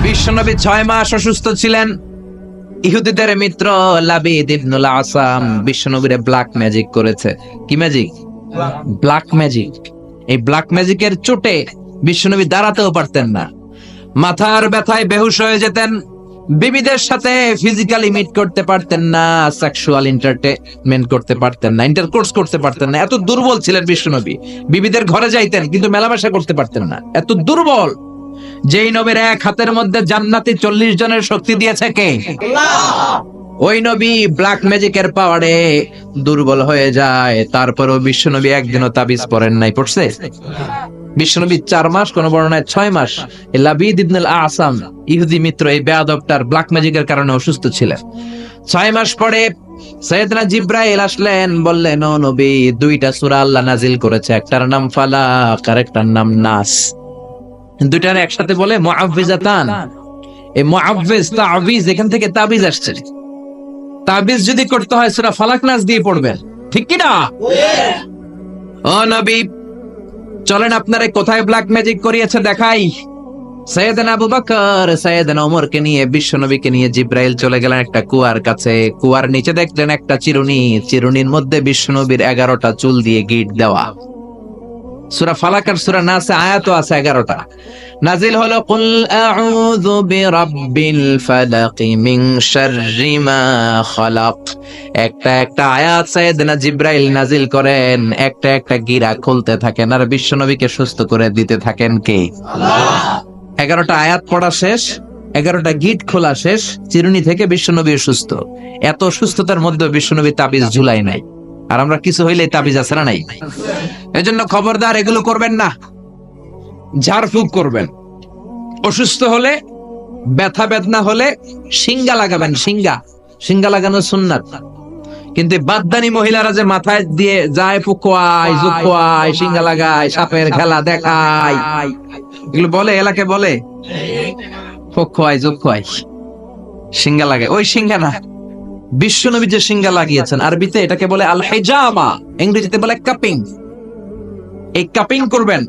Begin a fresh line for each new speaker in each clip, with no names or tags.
বিশ্বনবী 6 মাস অসুস্থ ছিলেন। ইহুদিদের মিত্র লাবিদ ইবনুল আসাম বিশ্বনবীরে ব্ল্যাক ম্যাজিক করেছে। কি ম্যাজিক? Black magic. এই ব্ল্যাক ম্যাজিকের চোটে বিশ্বনবী দাঁড়াতেও পারতেন না, মাথার ব্যথায় বেহুশ হয়ে যেতেন, বিবিদের সাথে ফিজিক্যালি মিট করতে পারতেন না, সেক্সুয়াল এন্টারটেইনমেন্ট করতে পারতেন না, ইন্টারকোর্স করতে পারতেন না। এত দুর্বল ছিলেন বিশ্বনবী। বিবিদের ঘরে যাইতেন কিন্তু মেলামেশা করতে পারতেন না, এত দুর্বল। যেই নবীর এক হাতের মধ্যে জান্নাতি 40 জনের শক্তি দিয়েছে কে? ওই নবী ব্ল্যাক ম্যাজিকের পাওয়ারে দুর্বল হয়ে যায়, তারপরেও বিশ্বনবী একদিনও তাবিজ পড়েন নাই। পড়ছে? বিশ্বনবী 4 মাস, কোন বর্ণনায় 6 মাস লাবিদ ইবনুল আসাম ইহুদি মিত্র এই বেয়াদবটার ব্ল্যাক ম্যাজিকের কারণে অসুস্থ ছিলেন। 6 মাস পরে সাইয়েদনা জিব্রাইল আসলেন, বললেন ও নবী, 2টা সূরা আল্লাহ নাজিল করেছে, একটার নাম ফালাক আর একটার নাম নাস। দুইটার একসাথে বলে মুআউযিজাতান। এই মুআউযিজ তাবিজ, এখান থেকে তাবিজ আসছে। তাবিজ যদি করতে হয় সূরা ফালাক নাস দিয়ে পড়বেন, ঠিক কি না? ও নবী, চলেন আপনারে কোথায় ব্ল্যাক ম্যাজিক করিয়েছে দেখাই। সাইয়েদনা আবু বকর সাইয়েদনা ওমরকে নিয়ে বিশ্বনবীকে নিয়ে জিব্রাইল চলে গেলেন একটা কুয়ার কাছে। কুয়ার নিচে দেখলেন একটা চিরুনি, চিরুনির মধ্যে বিশ্বনবীর 11টা চুল দিয়ে গিট দেওয়া। সূরা ফালাক আর সূরা নাসে আয়াতও আছে 11টা। নাজিল হলো কুল আউযু বিরাব্বিল ফালাক মিন শাররি মা খালাক। একটা একটা আয়াত সাইয়েদনা জিব্রাইল নাজিল করেন, একটা একটা গিরা খুলতে থাকেন আর বিশ্বনবীকে সুস্থ করে দিতে থাকেন কে? আল্লাহ। 11টা আয়াত পড়া শেষ, 11টা গিট খোলা শেষ, চিরুনি থেকে বিশ্বনবী সুস্থ। এত সুস্থতার মধ্যে বিশ্বনবী তাবিজ ঝুলাই নাই। আর আমরা কিছু হইলে তাবিজ আছে না নাই? এজন্য খবরদার এগুলো করবেন না, ঝাড়ফুঁক করবেন। অসুস্থ হলে, ব্যথা বেদনা হলে সিঙ্গা লাগাবেন। সিঙ্গা লাগানো সুন্নাত। কিন্তু বাদদানি মহিলারা যে মাথায় দিয়ে যায় ফুকোয় জুকোয়, সিঙ্গা লাগায়, সাপের খেলা দেখায়, এগুলো বলে, এলাকে বলে ফুকোয় জুকোয়, সিঙ্গা লাগায়। ওই সিঙ্গা না, বিশ্বনবী যে সিঙ্গা লাগিয়েছেন, আরবিতে এটাকে বলে আল হিজামা, ইংরেজিতে বলে কাপিং। এই কাপিং করবেন।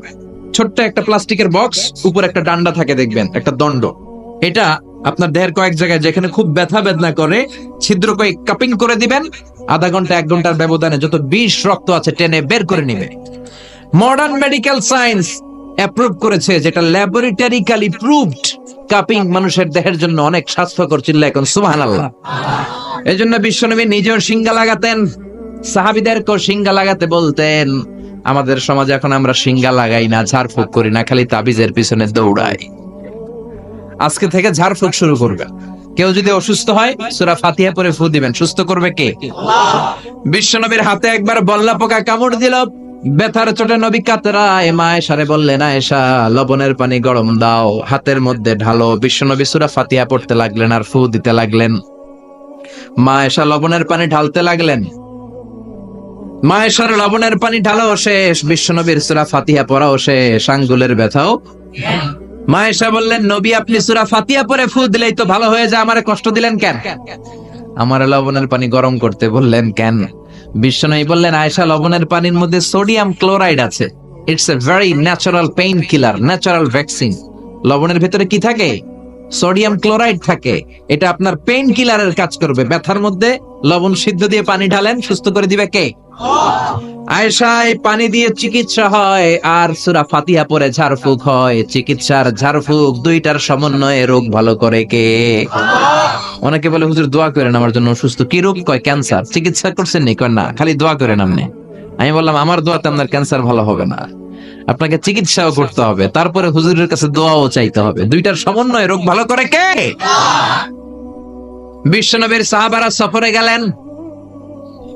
ছোট্ট একটা প্লাস্টিকের বক্স, উপর একটা ডান্ডা থাকে দেখবেন, একটা দণ্ড। এটা আপনার দেহের কয়েক জায়গায় যেখানে খুব ব্যথা বেদনা করে ছিদ্র করে কাপিং করে দিবেন। আধা ঘন্টা 1 ঘন্টার ব্যবধানে যত বিষ রক্ত আছে টেনে বের করে নিবে। মডার্ন মেডিকেল সায়েন্স অ্যাপ্রুভ করেছে, যেটা ল্যাবরেটরিক্যালি প্রুভড, কাপিং মানুষের দেহের জন্য অনেক স্বাস্থ্যকর। চিল্লা এখন সুবহানাল্লাহ। এজন্য বিশ্বনবী নিজেও সিঙ্গা লাগাতেন, সাহাবীদেরকেও সিঙ্গা লাগাতে বলতেন। আমাদের সমাজে এখন আমরা সিঙ্গা লাগাই না, ঝাড়ফুঁক করি না, খালি তাবিজের পিছনে দৌড়াই। আজকে থেকে ঝাড়ফুঁক শুরু করবে। কেউ যদি অসুস্থ হয় সূরা ফাতিহা পড়ে ফু দিবেন। সুস্থ করবে কে? আল্লাহ। বিশ্বনবীর হাতে একবার বল্লা পোকা কামড় দিল, ব্যথার চোটে নবী কাতরায়। মা আয়েশারে বললেন, আয়েশা লবণের পানি গরম দাও, হাতের মধ্যে ঢালো। বিশ্বনবী সূরা ফাতিহা পড়তে লাগলেন আর ফু দিতে লাগলেন। মা আয়েশা লবণের পানি ঢালতে লাগলেন। মা আয়েশার লবণের পানি ঢালাও শেষ, বিশ্বনবীর সূরা ফাতিহা পড়াও শেষ, আঙ্গুলের ব্যথাও। মা আয়েশা বললেন, নবী আপনি সূরা ফাতিহা পড়ে ফু দিলেই তো ভালো হয়ে যায়, আমারে কষ্ট দিলেন কেন? আমারে লবণের পানি গরম করতে বললেন কেন? বিশ্বনবী বললেন, আয়েশা লবণের পানির মধ্যে সোডিয়াম ক্লোরাইড আছে। It's a very natural pain killer, natural vaccine. লবণের ভিতরে কি থাকে? সোডিয়াম ক্লোরাইড থাকে। এটা আপনার পেইন কিলারের কাজ করবে। ব্যথার মধ্যে লবণ সিদ্ধ দিয়ে পানি ঢালেন, সুস্থ করে দিবে কে? আয়েশা, এই পানি দিয়ে চিকিৎসা হয় আর সূরা ফাতিহা পড়ে ঝাড়ফুঁক হয়। চিকিৎসার ঝাড়ফুঁক দুইটার সমন্বয়ে রোগ ভালো করে কে? অনেকে বলে, হুজুর দোয়া করেন আমার জন্য অসুস্থ। কি রোগ? কয় ক্যান্সার। চিকিৎসা করছেন নি? কয় না, খালি দোয়া করেন আপনি। আমি বললাম, আমার দোয়াতে আপনার ক্যান্সার ভালো হবে না, আপনাকে চিকিৎসাও করতে হবে, তারপরে হুজুরের কাছে দোয়াও চাইতে হবে। দুইটার সমন্বয়ে রোগ ভালো করে কে? বিশ্বনবীর সাহাবারা সফরে গেলেন,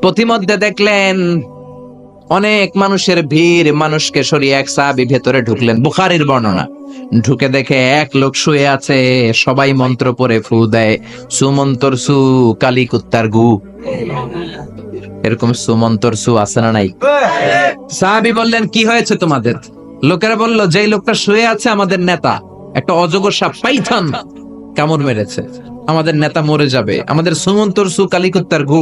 পথিমধ্যে দেখলেন অনেক মানুষের ভিড়, মানুষকে সরিয়ে এক সাহাবী ভেতরে ঢুকলেন। বুখারীর বর্ণনা। ঢুকে দেখে এক লোক শুয়ে আছে, সবাই মন্ত্র পড়ে ফু দেয়। সুমন্তর সু কালী কুত্তার গু। এরকম সুমন্তর সু আছে না নাই? সাহাবী বললেন, কি হয়েছে তোমাদের? লোকেরা বলল, যেই লোকটা শুয়ে আছে আমাদের নেতা, একটা অজগর সাপ পাইথন কামড় মেরেছে, আমাদের নেতা মরে যাবে, আমাদের সুমন্তর সু কালী কুত্তার গু,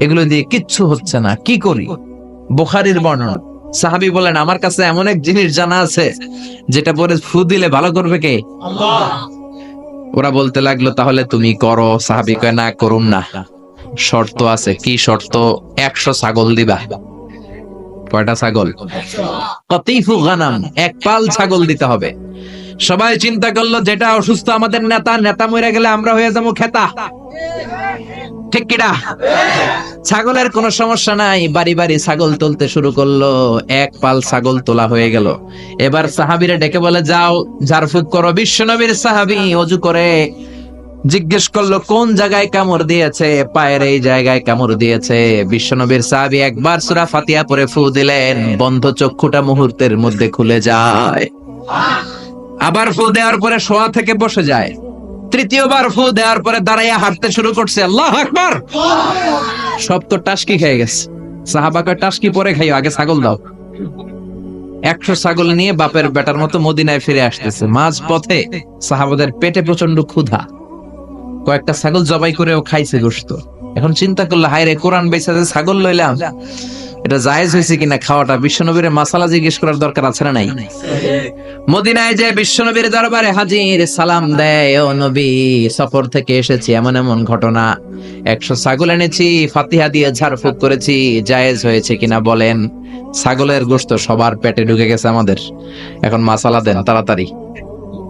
এগুলো দিয়ে কিচ্ছু হচ্ছে না, কি করি? বুখারীর বর্ণনা। সাহাবী বলেন, আমার কাছে এমন এক জিনিস জানা আছে যেটা পরে ফু দিলে ভালো করবে কে? আল্লাহ। ওরা বলতে লাগলো তাহলে তুমি করো। সাহাবী কয় না, করুন না, শর্ত আছে। কি শর্ত? 100 ছাগল দিবা। কয়টা ছাগল? কতিফু গানাম, এক পাল ছাগল দিতে হবে। সবাই চিন্তা করলো যেটা অসুস্থ আমাদের নেতা, নেতা মরে গেলে আমরা হয়ে যাবো খেতা, ঠিক কিনা? ছাগলের কোনো সমস্যা নাই, বাড়ি বাড়ি ছাগল তুলতে শুরু করলো। এক পাল ছাগল তোলা হয়ে গেল। এবার সাহাবীরা ডেকে বলে, যাও ঝাড়ফুঁক করো। বিশ্বনবীর সাহাবী ওযু করে জিজ্ঞেস করলো কোন জায়গায় কামড় দিয়েছে, পায়ের এই জায়গায় কামড় দিয়েছে। বিশ্বনবীর সাহাবী একবার সূরা ফাতিহা পড়ে ফু দিলেন, বন্ধ চক্ষুটা মুহূর্তের মধ্যে খুলে যায়। আবার ফু দেওয়ার পরে শোয়া থেকে বসে যায়। তৃতীয়বার ফু দেওয়ার পরে দাঁড়াইয়া হাঁটতে শুরু করছে। আল্লাহু আকবার! সব তো টাসকি খেয়ে গেছে। সাহাবা কয়, টাসকি পরে খাইও, আগে ছাগল দাও। 100 ছাগল নিয়ে বাপের বেটার মতো মদিনায় ফিরে আসতেছে। মাঝ পথে সাহাবাদের পেটে প্রচন্ড ক্ষুধা, কয়েকটা ছাগল জবাই করেও খাইছে গোশত। এখন চিন্তা করলো, হায় রে, কোরআন বেচা যে ছাগল লইলাম, এটা জায়েজ হয়েছে কিনা খাওয়াটা? বিশ্বনবীর মাসালা জিজ্ঞেস করার দরকার আছে না নাই? মদিনায় যে বিশ্বনবীর দরবারে হাজির, সালাম দেয়, ও নবী, সফর থেকে এসেছি, এমন এমন ঘটনা, 100 ছাগল এনেছি, ফাতিহা দিয়ে ঝাড়ফুঁক করেছি, জায়েজ হয়েছে কিনা বলেন। ছাগলের গোশত সবার পেটে ঢুকে গেছে আমাদের, এখন মাসালা দেন তাড়াতাড়ি।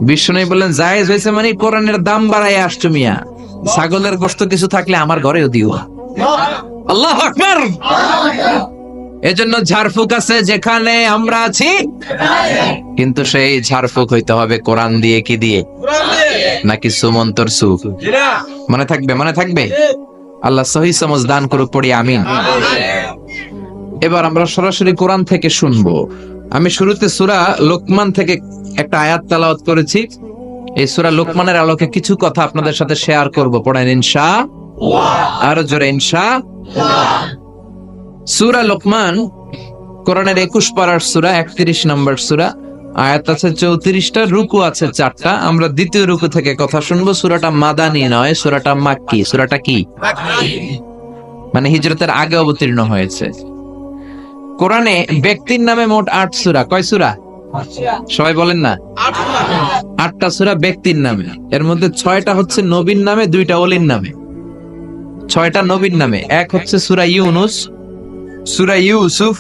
বিশ্বনবী বললেন, জায়েজ হয়েছে মানে কোরআনের দাম বাড়ায় আসছো মিয়া, ছাগলের গোশত কিছু থাকলে আমার ঘরেও দিও। আল্লাহু আকবার! এজন্য ঝাড়ফুঁক আছে যেখানে আমরা আছি, কিন্তু সেই ঝাড়ফুঁক হইতে হবে কোরআন দিয়ে। কি দিয়ে? নাকি সুমন্তর সুখ? মনে থাকবে, মনে থাকবে। আল্লাহ সহি সমঝ দান করুক, পড়ি আমিন। এবার আমরা সরাসরি কোরআন থেকে শুনবো। আমি শুরুতে সূরা লোকমান থেকে একটা আয়াত তেলাওয়াত করেছি। এই সূরা লোকমানের আলোকে কিছু কথা আপনাদের সাথে শেয়ার করব। পড়েন ইনশাআল্লাহ, আরো জোরে ইনশাআল্লাহ। সূরা লোকমান কোরআনের 21 পারার সূরা, 31 নম্বর সূরা। আয়াত আছে 34টা, রুকু আছে 4টা। আমরা দ্বিতীয় রুকু থেকে কথা শুনবো। সূরাটা মাদানী নয়, সূরাটা মাক্কি। সূরাটা কি? মানে হিজরতের আগে অবতীর্ণ হয়েছে। কোরআনে ব্যক্তির নামে মোট 8 সূরা। কয় সূরা? সবাই বলেন না। 8টা সূরা ব্যক্তির নামে। এর মধ্যে 6টা হচ্ছে নবীর নামে, 2টা ওলির নামে। 6টা নবীর নামে। এক হচ্ছে সূরা ইউনুস, সূরা ইউসুফ,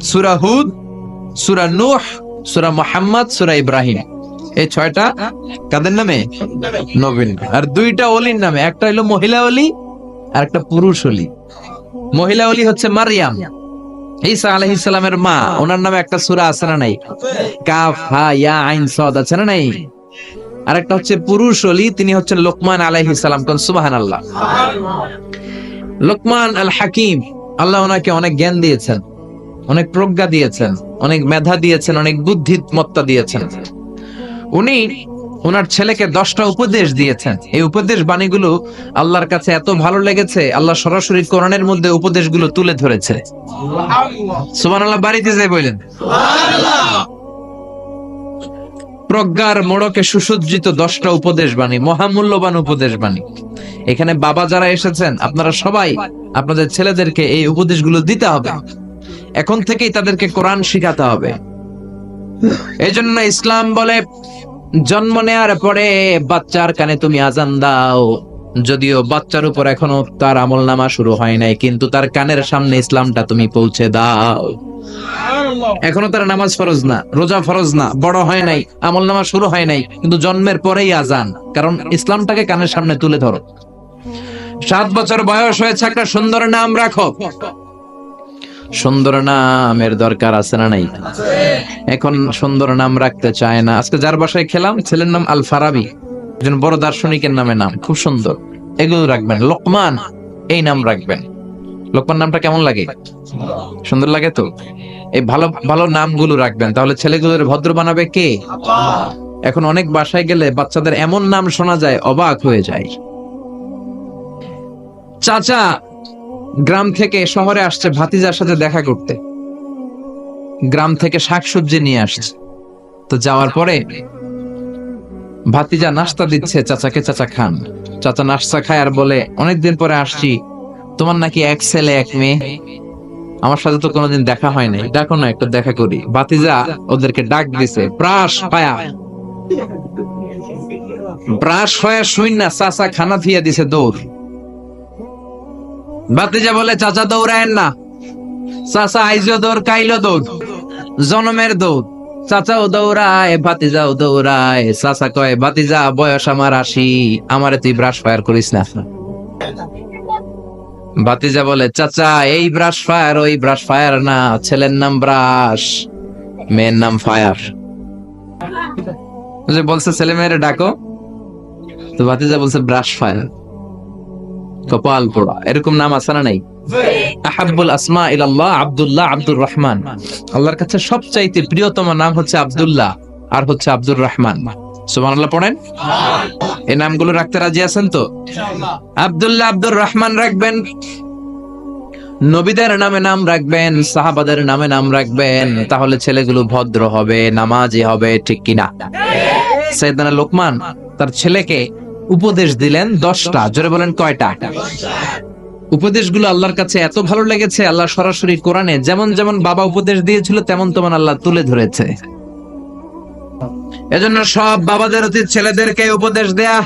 সূরা হুদ, সূরা নূহ, সূরা মুহাম্মদ, সূরা ইব্রাহিম। এই 6টা কাদের নামে? নবীর। আর 2টা ওলির নামে। একটা হলো মহিলা ওলি আর একটা পুরুষ ওলি। মহিলা ওলি হচ্ছে মারইয়াম, ঈসা আলাইহিস সালামের মা। ওনার নামে একটা সূরা আছে না নাই? কাফ হা ইয়া আইন সাদ আছে না নাই? আর একটা হচ্ছে পুরুষ ওলি, তিনি হচ্ছেন লোকমান আলাইহিস সালাম। কোন সুবহানাল্লাহ। লোকমান আল হাকিম, আল্লাহ ওনাকে অনেক জ্ঞান দিয়েছেন, অনেক প্রজ্ঞা দিয়েছেন, অনেক মেধা দিয়েছেন, অনেক বুদ্ধিমত্তা দিয়েছেন। উনি ওনার ছেলেকে 10টা উপদেশ দিয়েছেন। এই উপদেশ বাণীগুলো আল্লাহর কাছে এত ভালো লেগেছে, আল্লাহ সরাসরি কোরআনের মধ্যে উপদেশগুলো তুলে ধরেছে। সুবহানাল্লাহ। বাড়িতে যাই বলেন সুবহানাল্লাহ। প্রজ্ঞার মোড়কে সুসজ্জিত 10টা উপদেশ বাণী, মহামূল্যবান উপদেশ বাণী। এখানে বাবা যারা এসেছেন, আপনারা সবাই আপনাদের ছেলেদেরকে এই উপদেশগুলো দিতে হবে। এখন থেকেই তাদেরকে কোরআন শিখাতে হবে। এই জন্য ইসলাম বলে, জন্ম নেওয়ার পরে বাচ্চার কানে তুমি আজান দাও। যদিও বাচ্চার উপর এখনো তার আমলনামা শুরু হয় নাই, কিন্তু তার কানের সামনে ইসলামটা তুমি পৌঁছে দাও। এখনো তার নামাজ ফরজ না, রোজা ফরজ না, বড় হয় নাই, আমলনামা শুরু হয় নাই, কিন্তু জন্মের পরেই আজান। কারণ ইসলামটাকে কানের সামনে তুলে ধরো। 7 বছর বয়স হয়েছে, একটা সুন্দর নাম রাখো। সুন্দর নামের দরকার আছে না নাই? এখন সুন্দর নাম রাখতে চায় না। আজকে যার বাসায় খেলাম, ছেলের নাম আল ফারাবি, একজন বড় দার্শনিকের নামে নাম, খুব সুন্দর। এগুলো রাখবেন। লোকমান, এই নাম রাখবেন। লোকমান নামটা কেমন লাগে? সুন্দর লাগে তো? এই ভালো ভালো নামগুলো রাখবেন, তাহলে ছেলেগুলোর ভদ্র বানাবে কে? এখন অনেক বাসায় গেলে বাচ্চাদের এমন নাম শোনা যায়, অবাক হয়ে যায়। চাচা গ্রাম থেকে শহরে আসছে ভাতিজার সাথে দেখা করতে, গ্রাম থেকে শাকসবজি নিয়ে আসছে। তো যাওয়ার পরে ভাতিজা নাস্তা দিচ্ছে চাচাকে, চাচা খান। চাচা নাস্তা খায় আর বলে, অনেকদিন পরে আসছি, তোমার নাকি 1 ছেলে 1 মেয়ে, আমার সাথে তো কোনোদিন দেখা হয় নাই, ডাকো না একটু দেখা করি। ভাতিজা ওদেরকে ডাক দিছে, প্রাস পায়া। ব্রাশ হয়ে শুই না চাচা খানা থিয়া দিছে দৌড়। ভাতিজা বলে চাচা দৌড়ায়েন না, চাচা আইজো দৌড় কাইলো দৌড়, জনমের দৌড়। চাচাও দৌড়ায় ভাতিজাও দৌড়ায়। চাচা কয় ভাতিজা বয়স আমার 80, আমারে তুই ব্রাশ ফায়ার করিস না। ভাতিজা বলে চাচা এই ব্রাশ ফায়ার ওই ব্রাশ ফায়ার না, ছেলের নাম ব্রাশ, মেয়ের নাম ফায়ার। বলছে ছেলে মেয়েরে ডাকো, তো ভাতিজা বলছে ব্রাশ ফায়ার। কপাল পোড়া, এরকম নাম আছে না নাই? আহাব্বুল আসমা ইলাল্লাহ আব্দুল্লাহ, আব্দুর রহমান। আল্লাহর কাছে সবচাইতে প্রিয়তম নাম হচ্ছে আব্দুল্লাহ আর হচ্ছে আব্দুর রহমান। সুবহানাল্লাহ পড়েন। এই নামগুলো রাখতে রাজি আছেন তো? আব্দুল্লাহ আব্দুর রহমান রাখবেন, নবীদের নামে নাম রাখবেন, সাহাবাদের নামে নাম রাখবেন, তাহলে ছেলেগুলো ভদ্র হবে, নামাজি হবে, ঠিক কিনা? সাইয়েদনা লোকমান তার ছেলেকে উপদেশ দিলেন 10টা। জোরে বলেন কয়টা? উপদেশগুলো আল্লাহর কাছে এত ভালো লেগেছে, আল্লাহ সরাসরি কোরআনে যেমন যেমন বাবা উপদেশ দিয়েছিল তেমন তেমন আল্লাহ তুলে ধরেছে। এজন্য সব বাবাদের উচিত ছেলেদেরকে উপদেশ দেয়া।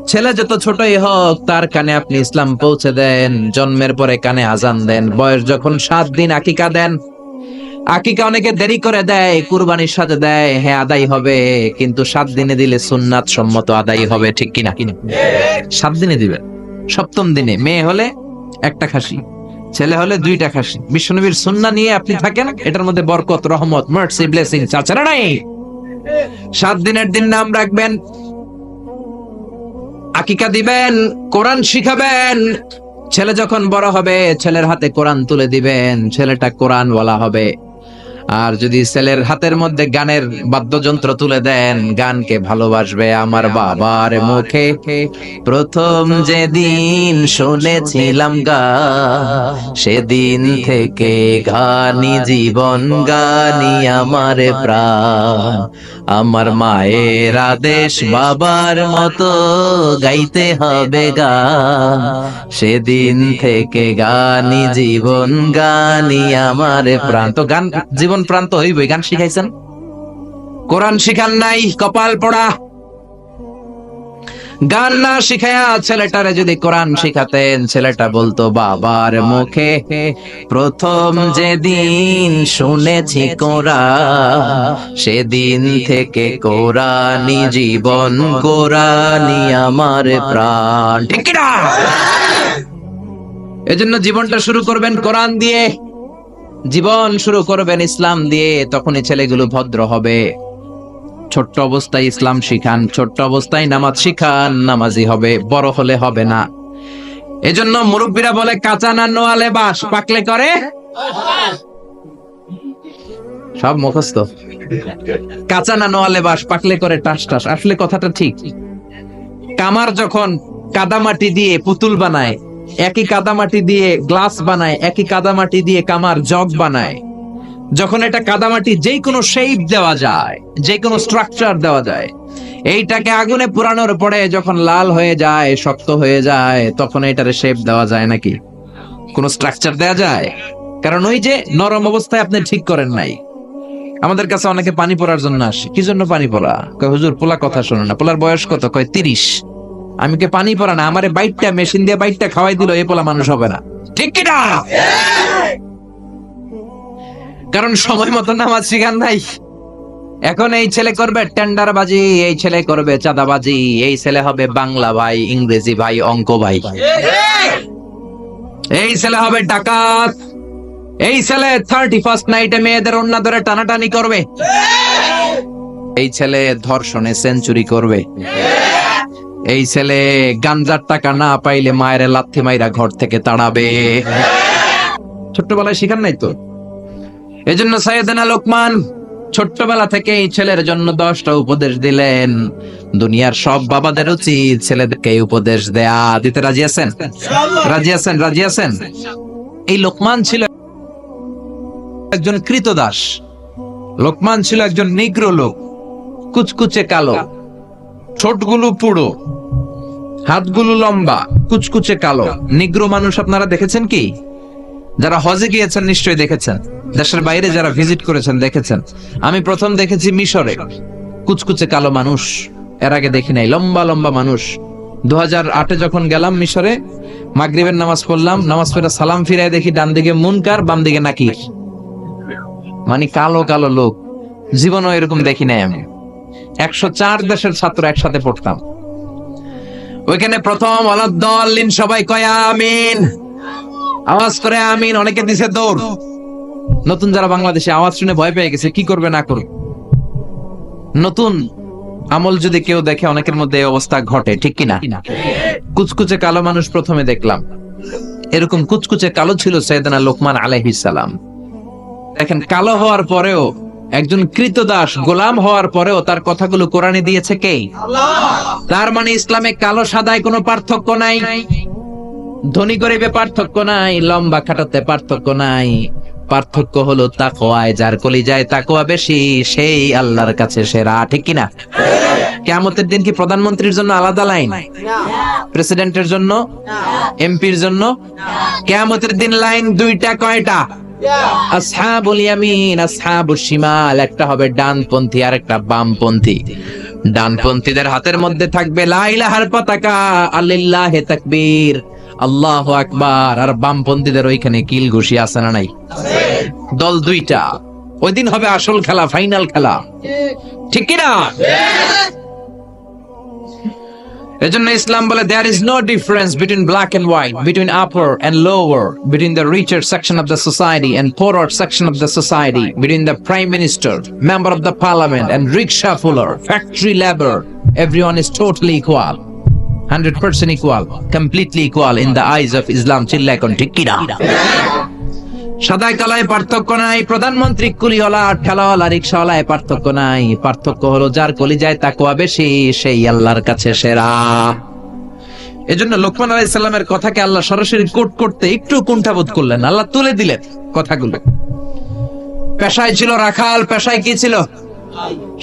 ছেলে যত ছোটই হোক তার কানে আপনি ইসলাম পৌঁছে দেন, জন্মের পরে কানে আজান দেন, বয়স যখন 7 দিন আকিকা দেন। আকিকা অনেকে দেরি করে দেয়, কুরবানির সাথে দেয়, হ্যাঁ আদায় হবে, কিন্তু 7 দিনে দিলে সুন্নাত সম্মত আদায় হবে, ঠিক কিনা? 7 দিনে দিবেন। 7ম দিনে মেয়ে হলে 1টা খাসি, ছেলে হলে 2টা খাসি। বিশ্বনবীর সুন্নাহ নিয়ে আপনি থাকেন, এটার মধ্যে বরকত, রহমত, মার্সি, ব্লেসিং আছে না নাই? 7 দিনের দিন নাম রাখবেন, আকিকা দিবেন, কোরআন শিখাবেন। ছেলে যখন বড় হবে ছেলের হাতে কোরআন তুলে দিবেন, ছেলেটা কোরআন বলা হবে। আর যদি ছেলের হাতের মধ্যে গানের বাদ্যযন্ত্র তুলে দেন, গানকে ভালোবাসবে। আমার বাবার মুখে প্রথম যেদিন শুনেছিলাম গান, সেদিন থেকে গানি জীবন, গানি আমার প্রাণ। আমার মায়ের আদেশ বাবার মতো গাইতে হবে গান, সেদিন থেকে গানি জীবন, গানি আমার প্রাণ। তো গান জীবন প্রাণ তো হইবই। গান শিখাইছেন, কোরআন শিখান নাই, কপাল পোড়া। গান না শিখায়া ছেলেটারে যদি কোরআন শিখাতেন, ছেলেটা বলতো বাবার মুখে প্রথম যেদিন শুনেছি কোরআন, সেদিন থেকে কোরআনি জীবন, কোরআনি আমার প্রাণ, ঠিক কি না? এজন্য জীবনটা শুরু করবেন কোরআন দিয়ে, জীবন শুরু করবেন ইসলাম দিয়ে, তখনই ছেলেগুলো ভদ্র হবে। ছোট্ট অবস্থায় ইসলাম শিখান, ছোট্ট অবস্থায় নামাজ শিখান, নামাজি হবে, বড় হলে হবে না। এজন্য মুরব্বীরা বলে কাঁচা না নোয়ালে বাস, পাকলে করে সব মুখস্থ। কাঁচা না নোয়ালে বাস, পাকলে করে টাস টাস। আসলে কথাটা ঠিক। কামার যখন কাদামাটি দিয়ে পুতুল বানায়, একই কাদামাটি দিয়ে গ্লাস বানায়, একই কাদামাটি দিয়ে কামার জগ বানায়। যখন এটা কাদামাটি যেই কোনো শেপ দেওয়া যায়, যে কোনো স্ট্রাকচার দেওয়া যায়, এইটাকে আগুনে পোড়ানোর পরে যখন লাল হয়ে যায়, শক্ত হয়ে যায়, তখন এটারে শেপ দেওয়া যায় নাকি? কোন স্ট্রাকচার দেওয়া যায়? কারণ ওই যে নরম অবস্থায় আপনি ঠিক করেন নাই। আমাদের কাছে অনেকে পানি পড়ার জন্য আসে। কি জন্য পানি পড়া? কয় হুজুর পোলা কথা শোনো না। পোলার বয়স কত? কয় 30। আমি কে পানি পড়া না, আমারে বাইটটা মেশিন দিয়ে বাইটটা খাওয়াই দিল, এই পোলা মানুষ হবে না, ঠিক কি না? কারণ সময় মতো নামাজ শিখান নাই। এখন এই ছেলে করবে টেন্ডারবাজি, এই ছেলে করবে চাঁদাবাজি, এই ছেলে হবে বাংলা ভাই, ইংরেজি ভাই, অঙ্ক ভাই, এই ছেলে হবে ডাকাত, এই ছেলে 31st নাইটে মেয়েদের ওন্না ধরে টানাটানি করবে, এই ছেলে ধর্ষণে সেঞ্চুরি করবে, এই ছেলে গাঞ্জার টাকা না পাইলে মায়ের লাথি মাইরা ঘর থেকে তাড়াবে। ছোট্টবেলায় শিখান নাই তো? এজন্য সাইয়েদনা লোকমান ছোট্টবেলা থেকে এই ছেলের জন্য 10টা উপদেশ দিলেন। দুনিয়ার সব বাবাদের উচিত ছেলেদেরকে এই উপদেশ দেয়া। দিতে রাজি আছেন? রাজি আছেন? রাজি আছেন? এই লোকমান ছিল একজন কৃতদাস। লোকমান ছিল একজন নিগ্র লোক, কুচকুচে কালো, ঠোঁটগুলো পুরো, হাতগুলো লম্বা, কুচকুচে কালো। নিগ্র মানুষ আপনারা দেখেছেন কি? যারা হজে গিয়েছেন নিশ্চয়ই দেখেছেন, দেশের বাইরে যারা ভিজিট করেছেন দেখেছেন। আমি প্রথম দেখেছি মিশরে কুচকুচে কালো মানুষ, এর আগে দেখি নাই, লম্বা লম্বা মানুষ। 2008-এ যখন গেলাম মিশরে, মাগরিবের নামাজ পড়লাম, নামাজ পড়ে সালাম ফিরায় দেখি ডান দিকে মুনকার, বাম দিকে নাকির, মানে কালো কালো লোক। জীবনও এরকম দেখি নাই আমি। 104 দেশের ছাত্র একসাথে পড়তাম ওইখানে। প্রথম ওয়ালাদ-দাল্লিন সবাই কয় আমিন, আওয়াজ করে আমিন। অনেকে দিছে দৌড়। নতুন যারা বাংলাদেশে আওয়াজ শুনে ভয় পেয়ে গেছে, কি করবে না করবে। নতুন আমল যদি কেউ দেখে, অনেকের মধ্যে এই অবস্থা ঘটে, ঠিক কিনা? কুচকুচে কালো মানুষ প্রথমে দেখলাম। এরকম কুচকুচে কালো ছিল সাইয়েদনা লোকমান আলাইহিস সালাম। দেখেন, কালো হওয়ার পরেও, একজন কৃতদাস গোলাম হওয়ার পরেও তার কথাগুলো কোরআনে দিয়েছে কে? আল্লাহ। তার মানে ইসলামে কালো সাদায় কোনো পার্থক্য নাই, ধনী গরিবে পার্থক্য নাই, লম্বা খাটাতে পার্থক্য নাই। পার্থক্য হলো তাকওয়ায়। যার কলিজায় তাকওয়া বেশি, সেই আল্লাহর কাছে সেরা, ঠিক কিনা? কিয়ামতের দিন কি প্রধানমন্ত্রীর জন্য আলাদা লাইন? প্রেসিডেন্টের জন্য? এমপির জন্য? কিয়ামতের দিন লাইন দুইটা। কয়টা? আসহাবুল ইয়ামিন, আসহাবুশ শিমাল। একটা হবে ডানপন্থী আর একটা বামপন্থী। ডানপন্থীদের হাতের মধ্যে থাকবে লা ইলাহার পতাকা, আল্লিল্লাহে তাকবীর, আল্লাহু আকবার। আর বামপন্থীদের ওইখানে কিল ঘুষি আছে না নাই? দল দুইটা। ওই দিন হবে আসল খেলা, ফাইনাল খেলা, ঠিক কি না? এজন্য ইসলাম বলে there is no difference between black and white, between upper and lower, between the richer section of the society and poorer section of the society, between the prime minister, member of the parliament and rickshaw puller, factory labor. Everyone is totally equal, 100% equal, completely equal in the eyes of Islam. চিল্লায় কোন ঠিক কি না? সাদা কালায় পার্থক্য নাই, প্রধানমন্ত্রী কুলিওয়ালা ঠেলাওয়ালা রিকশাওয়ালায় পার্থক্য নাই। পার্থক্য হলো যার কলিজায় তাকওয়া বেশি, সেই আল্লাহর কাছে সেরা। এজন্য লোকমান আলাইহিস সালামের কথাকে আল্লাহ সরাসরি কোট করতে একটু কুণ্ঠাবোধ করলেন। আল্লাহ তুলে দিলেন কথাগুলো। পেশায় ছিল রাখাল। পেশায় কি ছিল?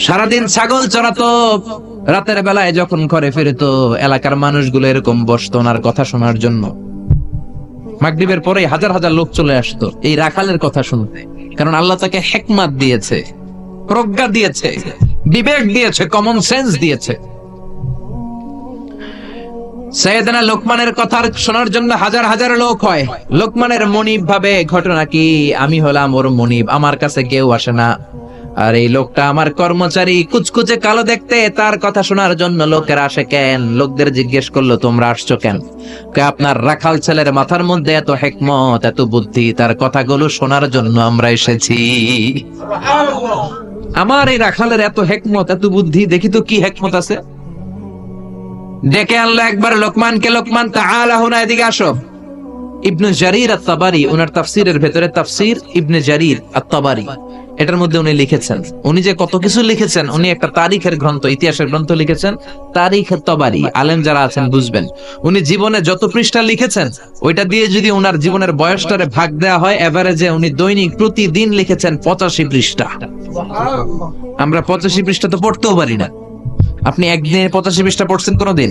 সারাদিন ছাগল চড়াতো। রাতের বেলায় যখন ঘরে ফিরতো, এলাকার মানুষগুলো এরকম বসতো ওনার কথা শোনার জন্য। মাগরিবের পরে হাজার হাজার লোক চলে আসতো এই রাখালের কথা শুনতে, কারণ আল্লাহ তাকে হিকমত দিয়েছে, প্রজ্ঞা দিয়েছে, বিবেক দিয়েছে, কমন সেন্স দিয়েছে। সাইয়েদনা লোকমানের কথা শোনার জন্য হাজার হাজার লোক হয়। লোকমানের মনিব ভাবে, ঘটনা কি, আমি হলাম ওর মনিব, আমার কাছে কেউ আসে না। আর এই লোকটা আমার কর্মচারী, কুচকুচে কালো দেখতে, তার কথা শোনার জন্য লোকেরা আসে কেন? লোকদের জিজ্ঞেস করলো তোমরা আসছো কেন? আপনার রাখাল ছেলের মাথার মধ্যে এত হিকমত, এত বুদ্ধি, তার কথাগুলো শোনার জন্য আমরা এসেছি। আমার এই রাখালের এত হিকমত, এত বুদ্ধি, দেখি তো কি হিকমত আছে। ডেকে আনলো একবার লোকমানকে। লোকমান, তাআলা হুনা, এদিকে আসো। ইবনে জারির আত-তাবারি ওনার তাফসীরের ভেতরে, তাফসীর ইবনে জারির আত-তাবারি, এটার মধ্যে উনি লিখেছেন, উনি যে কত কিছু লিখেছেন। উনি একটা তারিখের গ্রন্থ, ইতিহাসের গ্রন্থ লিখেছেন, তারিখ তাবারি। আলেম যারা আছেন বুঝবেন, উনি জীবনে যত পৃষ্ঠা লিখেছেন, ওইটা দিয়ে যদি ওনার জীবনের বয়সটারে ভাগ দেওয়া হয়, এভারেজে উনি দৈনিক প্রতিদিন লিখেছেন 85 পৃষ্ঠা। আমরা 85 পৃষ্ঠা তো পড়তেও পারি না। আপনি একদিনে 85 পৃষ্ঠা পড়ছেন কোনদিন?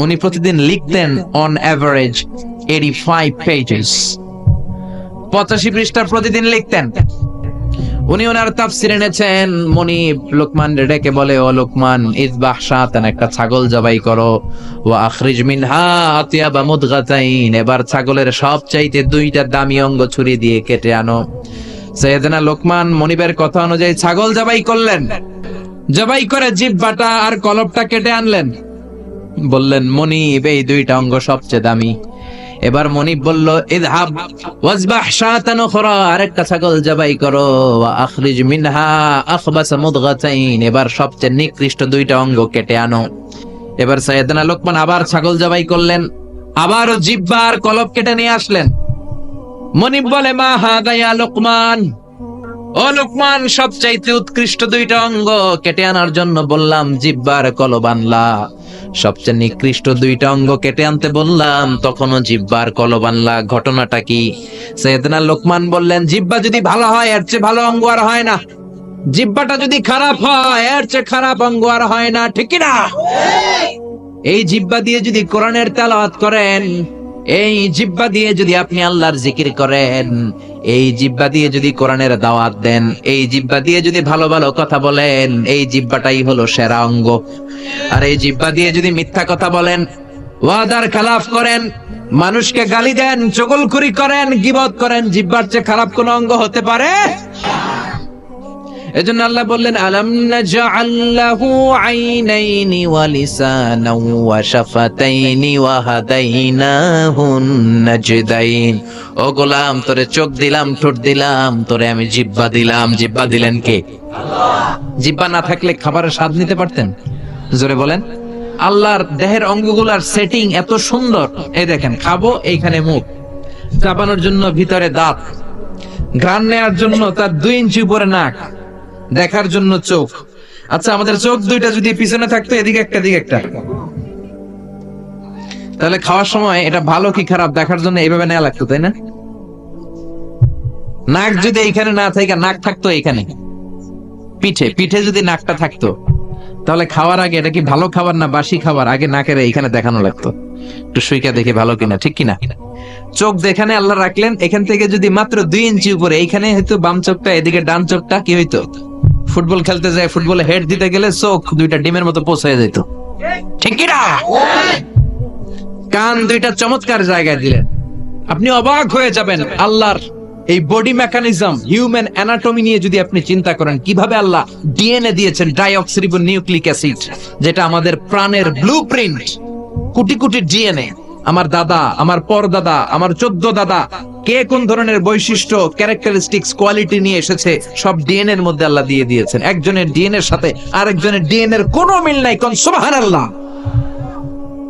উনি প্রতিদিন লিখতেন অন এভারেজ 85 পেজেস। 85 পৃষ্ঠা প্রতিদিন লিখতেন। উনি ওনার তাফসীর এনেছেন। মনিব লোকমান ডেকে বলে, ও লোকমান, ইযবাহ শাতান, একটা ছাগল জবাই করো, ওয়া আখরিজ মিনহা আতিয়াবা মুদগাতাইন, এবার ছাগলের সবচাইতে দুইটা দামি অঙ্গ ছুরি দিয়ে কেটে আনো। সাইয়েদনা লোকমান মনিবের কথা অনুযায়ী ছাগল জবাই করলেন। জবাই করে জিহ্বাটা আর কলবটা কেটে আনলেন। বললেন, মনিব, এই দুইটা অঙ্গ সবচেয়ে দামি। এবার মনিব বলল, ইযহাব ওয়াজবাহ শাতান উখরা, আরেকটা ছাগল জবাই করো, ওয়া আখরিজ মিনহা আখবাস মুদগাতাইন, এবার সবচেয়ে নিকৃষ্ট দুইটা অঙ্গ কেটে আনো। এবার সাইয়েদনা লোকমান আবার ছাগল জবাই করলেন, আবারও জিহ্বা আর কলব কেটে নিয়ে আসলেন। মনিব বলে, মা হাদা ইয়া লোকমান, ও লোকমান, সবচাইতে উৎকৃষ্ট দুইটা অঙ্গ কেটে আনার জন্য বললাম, জিহ্বা আর কলব আনলা। সবচেয়ে নিকৃষ্ট দুইটা অঙ্গ কেটে আনতে বললাম, তখনও জিহ্বা আর কলব আনলা, ঘটনাটা কি? সাইয়েদনা লোকমান বললেন, জিহ্বা যদি ভালো হয়, এর চেয়ে ভালো অঙ্গ আর হয় না। জিহ্বাটা যদি খারাপ হয়, এর চেয়ে খারাপ অঙ্গ আর হয় না, ঠিক কি না? এই জিহ্বা দিয়ে যদি কোরআনের তেলাওয়াত করেন, এই জিহ্বা দিয়ে যদি আপনি আল্লাহর জিকির করেন, এই জিহ্বা দিয়ে যদি কোরআনের দাওয়াত দেন, এই জিহ্বা দিয়ে যদি ভালো ভালো কথা বলেন, এই জিহ্বাটাই হলো সেরা অঙ্গ। আর এই জিহ্বা দিয়ে যদি মিথ্যা কথা বলেন, ওয়াদার খেলাফ করেন, মানুষকে গালি দেন, চগলখুরি করেন, গীবত করেন, জিহ্বার চেয়ে খারাপ কোন অঙ্গ হতে পারে? এজন্য আল্লাহ বললেন, আলাম নাজআল লাহু আইনাইনি ওয়া লিসানাও ওয়া শাফাতাইনি ওয়া হাদাইনাহুন নাজদাইন। ও গোলাম, তোরে চোখ দিলাম, ঠোঁট দিলাম, তোরে আমি জিহ্বা দিলাম। জিহ্বা দিলেন কে? আল্লাহ। জিহ্বা না থাকলে খাবারের স্বাদ নিতে পারতেন? জোরে বলেন। আল্লাহর দেহের অঙ্গগুলার সেটিং এত সুন্দর। এই দেখেন, খাবো এইখানে মুখ, চাবানোর জন্য ভিতরে দাঁত, ঘ্রাণ নেওয়ার জন্য তার 2 ইঞ্চি উপরে নাক, দেখার জন্য চোখ। আচ্ছা, আমাদের চোখ দুইটা যদি পিছনে থাকতো, এদিকে একটা এদিকে একটা, তাহলে খাওয়ার সময় এটা ভালো কি খারাপ দেখার জন্য এইভাবে নেওয়া লাগতো, তাই না? নাক যদি এইখানে না থাকে, নাক থাকতো এইখানে পিঠে, পিঠে যদি নাকটা থাকতো, তাহলে খাওয়ার আগে এটা কি ভালো খাবার না বাসি খাবার, আগে নাকের এইখানে দেখানো লাগতো, একটু সুইকা দেখে ভালো কিনা, ঠিক কিনা? চোখ যেখানে আল্লাহ রাখলেন, এখান থেকে যদি মাত্র 2 ইঞ্চি উপরে, এইখানে হয়তো বাম চোখটা, এদিকে ডান চোখটা, কি হইতো? ফুটবল খেলতে যায়, ফুটবলে হেড দিতে গেলে চোখ দুইটা ডিমের মতো পৌঁছে যেত, ঠিক কিনা? কান দুইটা চমৎকার জায়গায় দিলেন, আপনি অবাক হয়ে যাবেন। আল্লাহর এই বডি মেকানিজম, হিউম্যান অ্যানাটমি নিয়ে যদি আপনি চিন্তা করেন, কিভাবে আল্লাহ ডিএনএ দিয়েছেন, ডাইঅক্সিরিবো নিউক্লিক অ্যাসিড, যেটা আমাদের প্রাণের ব্লুপ্রিন্ট। কোটি কোটি ডিএনএ, আমার দাদা, আমার পরদাদা, আমার 14 দাদা, কে কোন ধরনের বৈশিষ্ট্য, ক্যারেক্টারিস্টিক্স, কোয়ালিটি নিয়ে এসেছে, সব ডিএনএ এর মধ্যে আল্লাহ দিয়ে দিয়েছেন। একজনের ডিএনএ এর সাথে আরেকজনের ডিএনএ এর কোনো মিল নাই, কোন সুবহানাল্লাহ।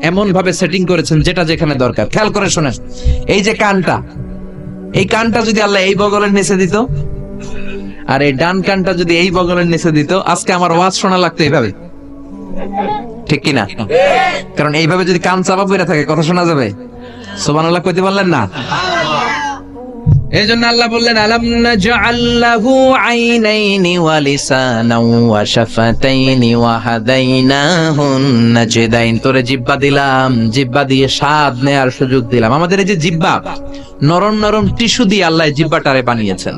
এমন ভাবে সেটিং করেছেন যেটা যেখানে দরকার। খেয়াল করে শোনেন, এই যে কানটা, এই কানটা যদি আল্লাহ এই বগলের নিচে দিত, আর এই ডান কানটা যদি এই বগলের নিচে দিত, আজকে আমার ওয়াজ শোনা লাগতো এইভাবে, ঠিক কিনা? কারণ এইভাবে যদি কান চাপা পড়ে থাকে, কথা শোনা যাবে? সুবহানাল্লাহ কইতে পারলেন না? এজন্য আল্লাহ বললেন, আলাম নাজআল লাহু আইনাইনি ওয়া লিসানাও ওয়া শাফাতাইনি ওয়া হাদাইনাহুন নাজদাইন। তোরে জিহ্বা দিলাম, জিহ্বা দিয়ে স্বাদ নেয়ার সুযোগ দিলাম। আমাদের এই যে জিহ্বা, নরম নরম টিস্যু দিয়ে আল্লাহ জিহ্বাটারে বানিয়েছেন।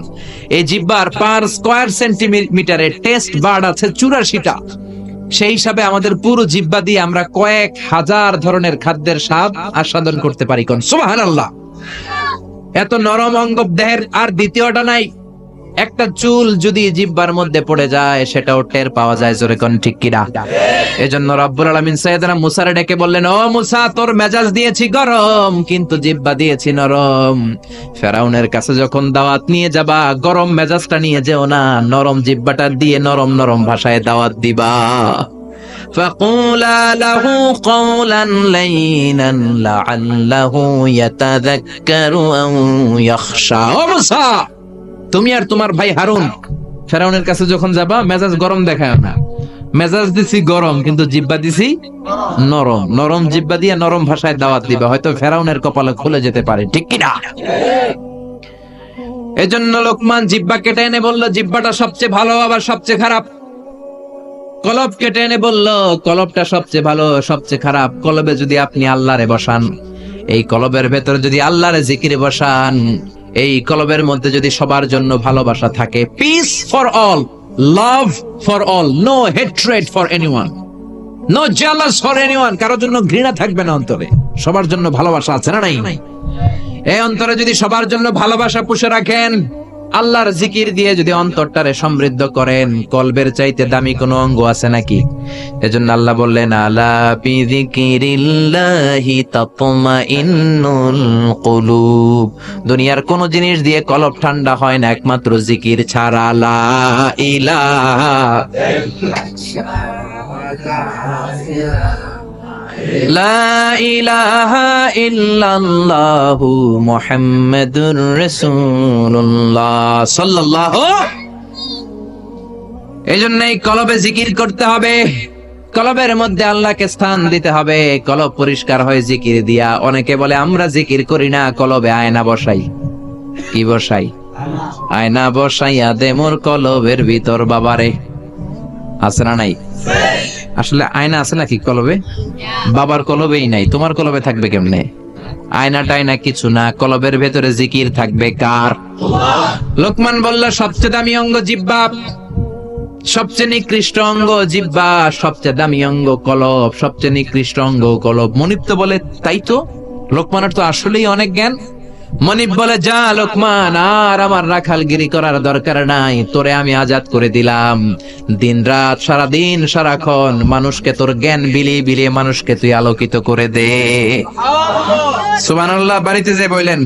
এই জিহ্বার পার স্কয়ার সেন্টিমিটারে টেস্ট বার্ড আছে 84টা। সেই হিসাবে আমাদের পুরো জিহ্বা দিয়ে আমরা কয়েক হাজার ধরনের খাদ্যের স্বাদ আস্বাদন করতে পারি। কোন সুবহানাল্লাহ। এত নরম অঙ্গ দেহের আর দ্বিতীয়টা নাই। একটা চুল যদি জিহ্বার মধ্যে পড়ে যায়, সেটাও টের পাওয়া যায়, জোরে কোন ঠিক কিনা? এজন্য রব্বুল আলামিন সাইয়েদনা মুসারে ডেকে বললেন, ও মুসা, তোর মেজাজ দিয়েছি গরম, কিন্তু জিহ্বা দিয়েছি নরম। ফেরাউনের কাছে যখন দাওয়াত নিয়ে যাবা, গরম মেজাজটা নিয়ে যেও না, নরম জিহ্বাটা দিয়ে নরম নরম ভাষায় দাওয়াত দিবা। فقولا له قولا لينا لعله يتذكر أو يخشى। ও মুসা, তুমি আর তোমার ভাই হারুন ফেরাউনের কাছে যখন যাবা, মেজাজ গরম দেখায় না। মেজাজ দিছি গরম, কিন্তু জিহ্বা দিছি নরম। নরম জিহ্বা দিয়ে নরম ভাষায় দাওয়াত দিবা, হয়তো ফেরাউনের কপালে খুলে যেতে পারে, ঠিক কিনা? এজন্য লোকমান জিহ্বা কেটে এনে বলল, জিহ্বাটা সবচেয়ে ভালো আবার সবচেয়ে খারাপ। কলব কেটে এনে বলল, কলবটা সবচেয়ে ভালো সবচেয়ে খারাপ। কলবে যদি আপনি আল্লাহরে বসান, এই কলবের ভেতরে যদি আল্লাহরে জিকিরে বসান, এই কলবের মধ্যে যদি সবার জন্য ভালোবাসা থাকে, peace for all, love for all, no hatred for anyone, no jealous for anyone, কারোর জন্য ঘৃণা থাকবে না অন্তরে, সবার জন্য ভালোবাসা আছে না নাই? এই অন্তরে যদি সবার জন্য ভালোবাসা পুষে রাখেন, আল্লাহর জিকির দিয়ে যদি অন্তরটারে সমৃদ্ধ করেন, কলবের চাইতে দামি কোনো অঙ্গ আছে নাকি? এজন্য আল্লাহ বললেন, আলা বিযিকিরিল্লাহি তাতমাইন্নুল কুলুব। দুনিয়ার কোন জিনিস দিয়ে কলব ঠান্ডা হয় না, একমাত্র জিকির ছাড়া। লা ইলাহা লা ইলাহা ইল্লাল্লাহু মুহাম্মাদুর রাসূলুল্লাহ সাল্লাল্লাহু। এইজন্যই কলবে জিকির করতে হবে, কলবের মধ্যে আল্লাহকে স্থান দিতে হবে। কলব পরিষ্কার হয় জিকির দিয়া। অনেকে বলে আমরা জিকির করি না, কলবে আয়না বসাই। কি বসাই? আয়না বসাইয়া দে মোর কলবের ভিতর বাবারে। আছে না নাই? আসলে আয়না আছে নাকি কলবে? বাবার কলবেই নাই, তোমার কলবে থাকবে কেমনে? আয়না টায়না কিছু না, কলবের ভেতরে জিকির থাকবে কার? লোকমান বলল সবচেয়ে দামি অঙ্গ জিহ্বা, সবচেয়ে নিকৃষ্ট অঙ্গ জিহ্বা, সবচেয়ে দামি অঙ্গ কলব, সবচেয়ে নিকৃষ্ট অঙ্গ কলব। মনিব তো বলে তাই তো, লোকমানের তো আসলেই অনেক জ্ঞান। মনিব বলে যা লোকমান, আর আমার রাখালগিরি করার দরকার নাই, তোরে আমি আজাদ করে দিলাম। দিন রাত সারাদিন সারাক্ষণ মানুষকে তোর জ্ঞান বিলিয়ে বিলিয়ে মানুষকে তুই আলোকিত করে দে। সুবহানাল্লাহ, বাড়িতে যে বললেন।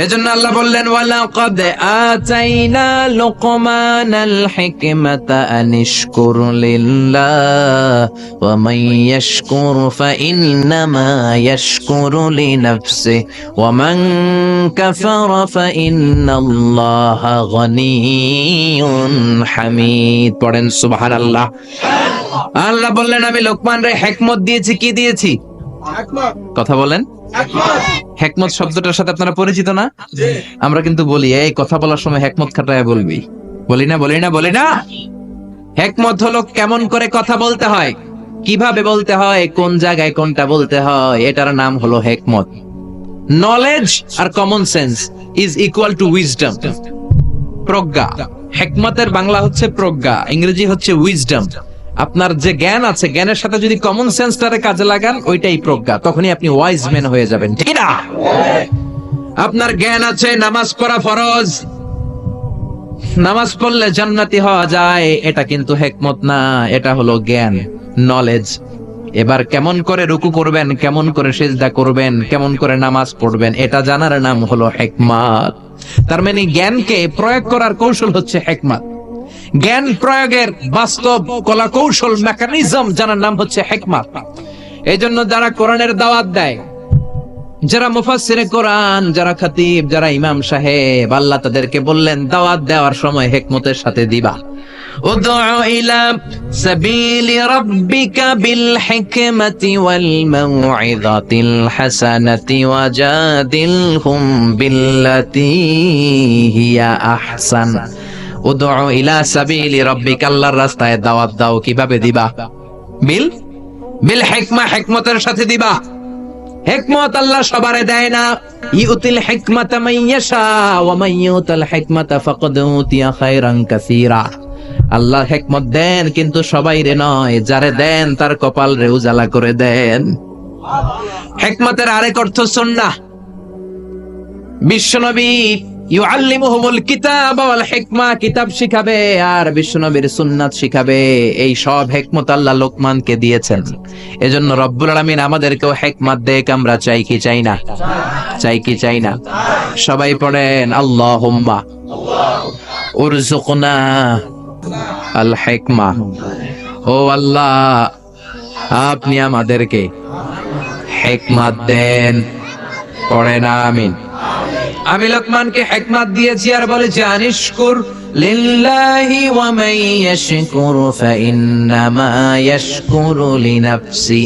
এজন্য আল্লাহ বললেন ওয়ালাকাদ আতাইনা লুকমানাল হিকমাতা আনিশকুর লিল্লাহ ওয়া মান ইয়াশকুর ফাইন্নামা ইয়াশকুরু লিনাফসিহি ওয়া মান কাফারা ফাইন্নাল্লাহা গনিয়্যুন হামিদ। পড়েন সুবহানাল্লাহ। আল্লাহ বললেন আমি লোকমানরে হিকমত দিয়েছি। কি দিয়েছি? কথা বলেন। হেকমত শব্দটার সাথে আপনারা পরিচিত না? আমরা কিন্তু বলি এই কথা বলার সময় হেকমত খাটায় বলবি, বলি না। হেকমত হলো কেমন করে কথা বলতে হয়, কিভাবে বলতে হয়, কোন জায়গায় কোনটা বলতে হয়, এটার নাম হলো হেকমত। নলেজ আর common sense is equal to wisdom. প্রজ্ঞা, হেকমতের বাংলা হচ্ছে প্রজ্ঞা, ইংরেজি হচ্ছে উইজডম। আপনার যে জ্ঞান আছে, জ্ঞানের সাথে যদি কমন সেন্সটারে কাজে লাগান, ওইটাই প্রজ্ঞা, তখনই আপনি ওয়াইজ ম্যান হয়ে যাবেন, ঠিক না? আপনার জ্ঞান আছে নামাজ পড়া ফরজ, নামাজ পড়লে জান্নাতি হওয়া যায়, এটা কিন্তু হেকমত না, এটা হলো জ্ঞান, নলেজ। এবার কেমন করে রুকু করবেন, কেমন করে সিজদা করবেন, কেমন করে নামাজ পড়বেন, এটা জানার নাম হলো হিকমত। তার মানে জ্ঞানকে প্রয়োগ করার কৌশল হচ্ছে হিকমত। জ্ঞান প্রয়োগের বাস্তব কলা কৌশল মেকানিজম জানার নাম হচ্ছে হিকমত। এই জন্য যারা কোরআনের দাওয়াত দেয়, যারা মুফাসসিরে কোরআন, যারা খতিব, যারা ইমাম সাহেব, আল্লাহ তাদেরকে বললেন দাওয়াত দেওয়ার সময় হিকমতের সাথে দিবা। উদউ ইলা সাবিলি রাব্বিকা বিল হিকমাতি ওয়াল মাউইযাতিল হাসানাতি ওয়াজাদিলহুম বিল্লাতী হিয়া আহসান। উদউ ইলা সাবিলি রাব্বিকা, আল্লাহর রাস্তায় দাওয়াত দাও। কিভাবে দিবা? বিল হিকমা, হিকমতের সাথে দিবা। হিকমত আল্লাহ সবারে দেয় না। ইউতিল হিকমাতা মান ইয়াশা ওয়া মান ইউতাল হিকমাতা ফাকাদ উতিয়া খায়রান কাসীরা। আল্লাহ হিকমত দেন কিন্তু সবাইরে নয়, যারে দেন তার কপাল রে উজালা করে দেন। হিকমতের আরেক অর্থ সুন্নাহ। বিশ্বনবী ইউআল্লিমুহুমুল কিতাব ওয়াল হিকমা, কিতাব শিখাবে আর বিশ্বনবীর সুন্নাত শিখাবে। এই সব হিকমত আল্লাহ লোকমানকে দিয়েছেন। এজন্য রব্বুল আলামিন আমাদেরকেও হিকমত দেখ, আমরা চাই কি চাই না? চাই কি চাই না? সবাই পড়েন আল্লাহুম্মা উরযুকনা আল হিকমা। ও আল্লাহ, আপনি আমাদেরকে হিকমত দেন। পড়েন আমিন। আমি লোকমানকে হিকমত দিয়েছি আর বলেছি আনিশকুর লিল্লাহি ওয়া মান ইয়াশকুরু ফাইন্নামা ইয়াশকুরু লিনাফসি।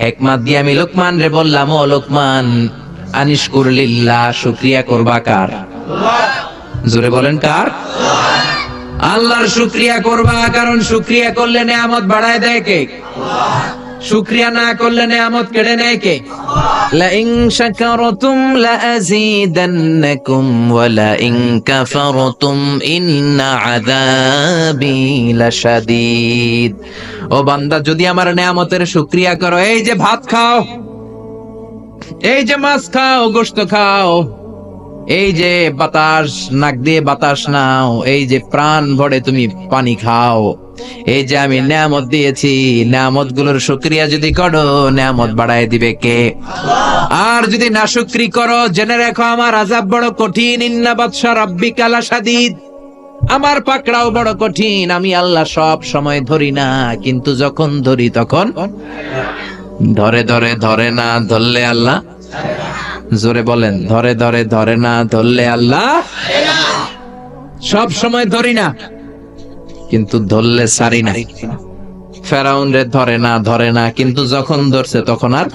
হিকমত দিয়ে আমি লোকমান রে বললাম, ও লোকমান, আনিশকুর লিল্লাহ, শুকরিয়া করবা কার? জোরে বলেন কার? আল্লাহর শুকরিয়া করবা, কারণ শুকরিয়া করলে নেয়ামত বাড়ায় দেয় কে? শুকরিয়া না করলে নেয়ামত কেড়ে নেয় কে? লা ইন শাকারতুম লা আযীদান্নাকুম ওয়া লা ইন কাফারতুম ইন্না আযাবি লাশাদীদ। ও বান্দা, যদি আমার নেয়ামতের শুকরিয়া করো, এই যে ভাত খাও, এই যে মাছ খাও, গোশত খাও, এই যে বাতাস নাক দিয়ে বাতাস নাও, এই যে প্রাণ ভরে তুমি পানি খাও, এই যে আমি নেয়ামত দিয়েছি, নেয়ামত গুলোর শুকরিয়া যদি করো, নেয়ামত বাড়ায় দিবে কে? আর যদি নাশুকরি করো, জেনে রাখো আমার আযাব বড় কঠিন। ইন্না বাতশা রাব্বিকা লাশাদীদ, আমার পাকড়াও বড় কঠিন। আমি আল্লাহ সব সময় ধরি না, কিন্তু যখন ধরি তখন ধরে ধরে, ধরে না ধরলে আল্লাহ। জোরে বলেন, ধরে ধরে, ধরে না ধরলে আল্লাহ। সব সময় ধরি না, কিন্তু ধরলে সারি না। ফেরাউন রে ধরে না, কিন্তু যখন ধরছে তখন আর।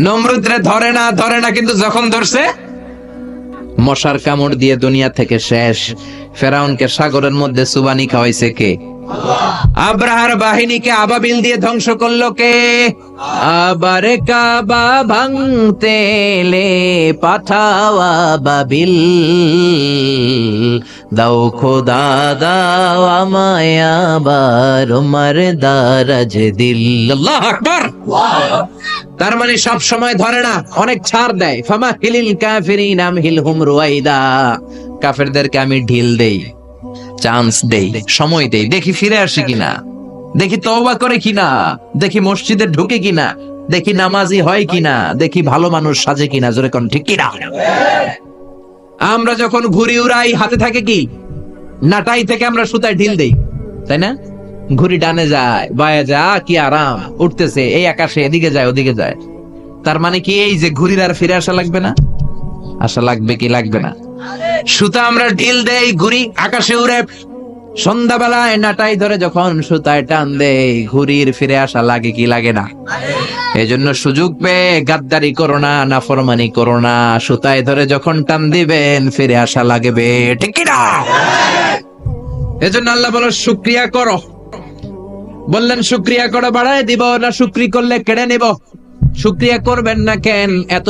নমরুদ রে ধরে না, কিন্তু যখন ধরছে মশার কামড় দিয়ে দুনিয়া থেকে শেষ। ফেরাউনকে সাগরের মধ্যে সুবানি খাওয়াইছে কে? আব্রাহার বাহিনীকে আবাবিল দিয়ে ধ্বংস করলো কে? আবার কাবা ভাঙতে এলে পাঠাও আবাবিল, দাও খোদা দাও আমায় আবার ওমর দারাজ দিল। আল্লাহু আকবার। তার মানে সব সময় ধরে না, অনেক ছাড় দেয়। ফামাহিলিল কাফিরিন আমহিলহুম রুয়াইদা, কাফেরদেরকে আমি ঢিল দেই, চান্স দেই, সময় দেই, দেখি ফিরে আসে কিনা, দেখি তওবা করে কিনা, দেখি মসজিদে ঢুকে কিনা, দেখি নামাজি হয় কিনা, দেখি ভালো মানুষ সাজে কিনা। জোরে কোন ঠিক কিনা? আমরা যখন ঘুড়ি উড়াই হাতে থাকে কি? নাটাই থেকে আমরা সুতায় ঢিল দেই, তাই না? ঘুড়ি ডানে যায় বায়ে যায়, কি আরাম, উঠতেছে এই আকাশে, এদিকে যায় ওদিকে যায়। তার মানে কি এই যে ঘুড়ির আর ফিরে আসা লাগবে না? আসা লাগবে কি লাগবে না? সুতা আমরা ঢিল দেই, ঘুড়ি আকাশে উড়ে। সন্ধ্যাবেলায় নাটাই ধরে যখন সুতায় টান দেই, ঘুড়ির ফিরে আসা লাগে কি লাগে না? এই জন্য সুযোগ পেয়ে গাদ্দারি করো না, নাফরমানি করো না। সুতায় ধরে যখন টান দিবেন ফিরে আসা লাগবে, ঠিক কি না? এই জন্য আল্লাহ বলো শুকরিয়া করো। বললেন শুকরিয়া করো, বাড়ায় দিব না, শুকরি করলে কেড়ে নিব। শুকরিয়া করবেন না কেন? এত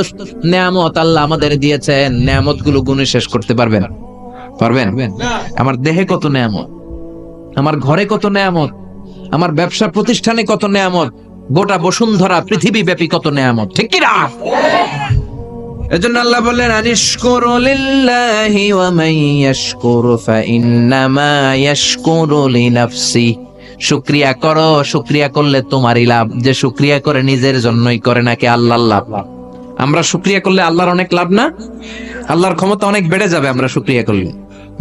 নেয়ামত আল্লাহ আমাদের দিয়েছেন, নেয়ামত গুলো গুণে শেষ করতে পারবেন? পারবেন? আমার দেহে কত নেয়ামত, আমার ঘরে কত নেয়ামত, আমার ব্যবসা প্রতিষ্ঠানে কত নেয়ামত, গোটা বসুন্ধরা পৃথিবী ব্যাপী কত নেয়ামত, ঠিক কি না? এজন্য আল্লাহ বললেন আনিশকুরু লিল্লাহি ওয়া মান ইয়াশকুরু ফাইন্নামা ইয়াশকুরু লিনাফসি। শুকরিয়া করো, শুকরিয়া করলে তোমারই লাভ। যে শুকরিয়া করে নিজের জন্যই করে নাকি আল্লাহর লাভ? আমরা শুকরিয়া করলে আল্লাহর অনেক লাভ না? আল্লাহর ক্ষমতা অনেক বেড়ে যাবে আমরা শুকরিয়া করলে,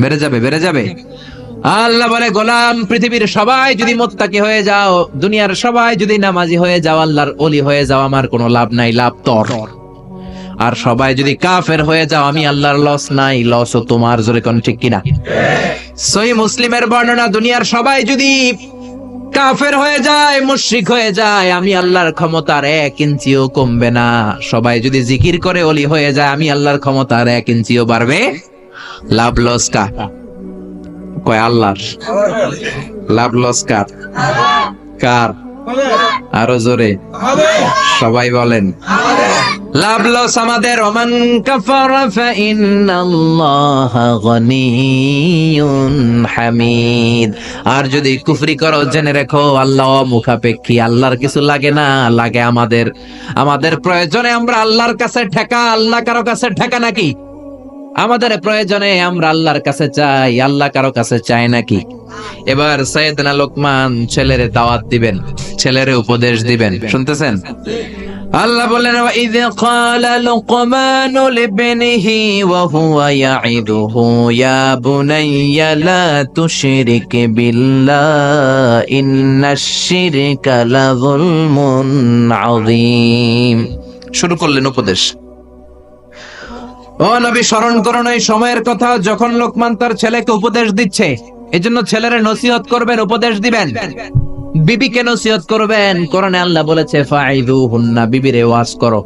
বেড়ে যাবে, বেড়ে যাবে। আল্লাহ বলে গোলাম, পৃথিবীর সবাই যদি মুত্তাকি হয়ে যাও, দুনিয়ার সবাই যদি নামাজি হয়ে যাও, আল্লাহর ওলি হয়ে যাও, আমার কোনো লাভ নাই, লাভ তোর। আর সবাই যদি কাফের হয়ে যাও, আমি আল্লাহর লস নাই, লসও তোমার। জোরে কোন ঠিক কিনা? সহিহ মুসলিমের বর্ণনা, দুনিয়ার সবাই যদি কাফের হয়ে যায়, মুশরিক হয়ে যায়, আমি আল্লাহর ক্ষমতার 1 ইঞ্চিও কমবে না। সবাই যদি জিকির করে ওলি হয়ে যায়, আমি আল্লাহর ক্ষমতার 1 ইঞ্চিও বাড়বে। লাভ লস কার? কয় আল্লাহর। লাভ লস কার? কার? আরো জোরে সবাই বলেন। লাভ লস আমাদের। ওমান কাফারা ফাইন্নাল্লাহা গনিয়্যুন হামিদ। আর যদি কুফরি করো, জেনে রেখো আল্লাহ মুখাপেক্ষী, আল্লাহর কিছু লাগে না, লাগে আমাদের। আমাদের প্রয়োজনে আমরা আল্লাহর কাছে ঠেকা, আল্লাহ কারো কাছে ঠেকা নাকি? আমাদের প্রয়োজনে আমরা আল্লাহর কাছে চাই, আল্লাহ কারো কাছে চায় নাকি? এবার সাইয়েদনা লোকমান ছেলেরে দাওয়াত দিবেন, ছেলেরে উপদেশ দিবেন, শুনতেছেন? আল্লাহ বলেন ওয়াইয ক্বালা লুকমানু লিবনিহি ওয়া হুয়া ইয়াইদুহু ইয়া বুনাইয়া লা তুশরিক বিল্লাহ ইন্নাশ শিরকা লাযুলমুন আযীম। শুরু করলেন উপদেশ। ও নবী, স্মরণ করুন এই সময়ের কথা যখন লোকমান তার ছেলেকে উপদেশ দিচ্ছে। এজন্য ছেলেরে নসিহত করবেন, উপদেশ দিবেন, বিবিকে নসিহত করবেন। কোরআনে আল্লাহ বলেছে ফাইযুহুন্না, বিবিরে ওয়াজ করো।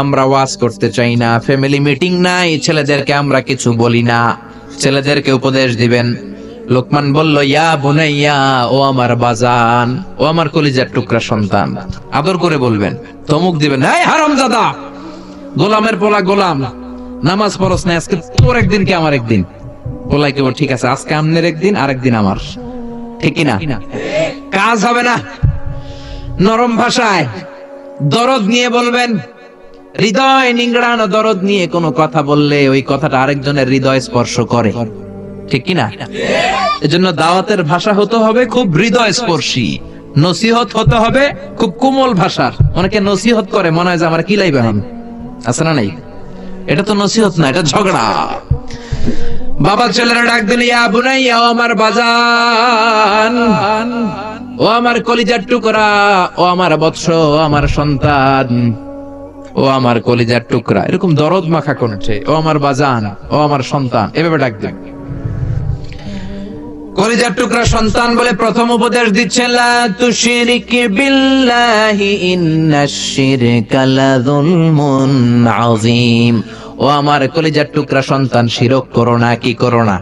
আমরা ওয়াজ করতে চাই না, ফ্যামিলি মিটিং নাই, ছেলেদেরকে আমরা কিছু বলি না, ছেলেদেরকে উপদেশ দিবেন। লোকমান বলল ইয়া বুনাইয়া, ও আমার বাজান, ও আমার কলিজার টুকরা সন্তান। আদর করে বলবেন, ধমক দিবেন, এই হারামজাদা, গোলামের পোলা গোলাম, নামাজ পড়স না, আজকে তোর একদিন কি আমার একদিন। পোলাই কেবল ঠিক আছে, আজকে আমনের একদিন, আরেকদিন আমার, ঠিক না? কাজ হবে না। নরম ভাষায় দরদ নিয়ে বলবেন, হৃদয় নিংড়ানো দরদ নিয়ে কোনো কথা বললে ওই কথাটা আরেকজনের হৃদয় স্পর্শ করে, ঠিক কিনা? এজন্য দাওয়াতের ভাষা হতে হবে খুব হৃদয় স্পর্শী, নসিহত হতে হবে খুব কোমল ভাষার। অনেকে নসিহত করে মনে হয় যে আমার কি লাইবে হন, আছে না নাই? এটা তো নসিহত না, এটা ঝগড়া। বাবা ছেলেরা ডাক দিল ইয়া বুনাইয়া, ও আমার বাজান, ও আমার কলিজার টুকরা, ও আমার বৎস, ও আমার সন্তান, ও আমার কলিজার টুকরা, এরকম দরদ মাখা কণ্ঠে, ও আমার বাজান, ও আমার সন্তান, এভাবে ডাক দিন। কলিজার টুকরা সন্তান বলে প্রথম উপদেশ দিচ্ছে লা তুশরিক বিল্লাহি ইন্নাশ শিরকা লাযুলমুন আযীম। ও আমার কলিজার টুকরা সন্তান, শিরক করো না। কি করো না?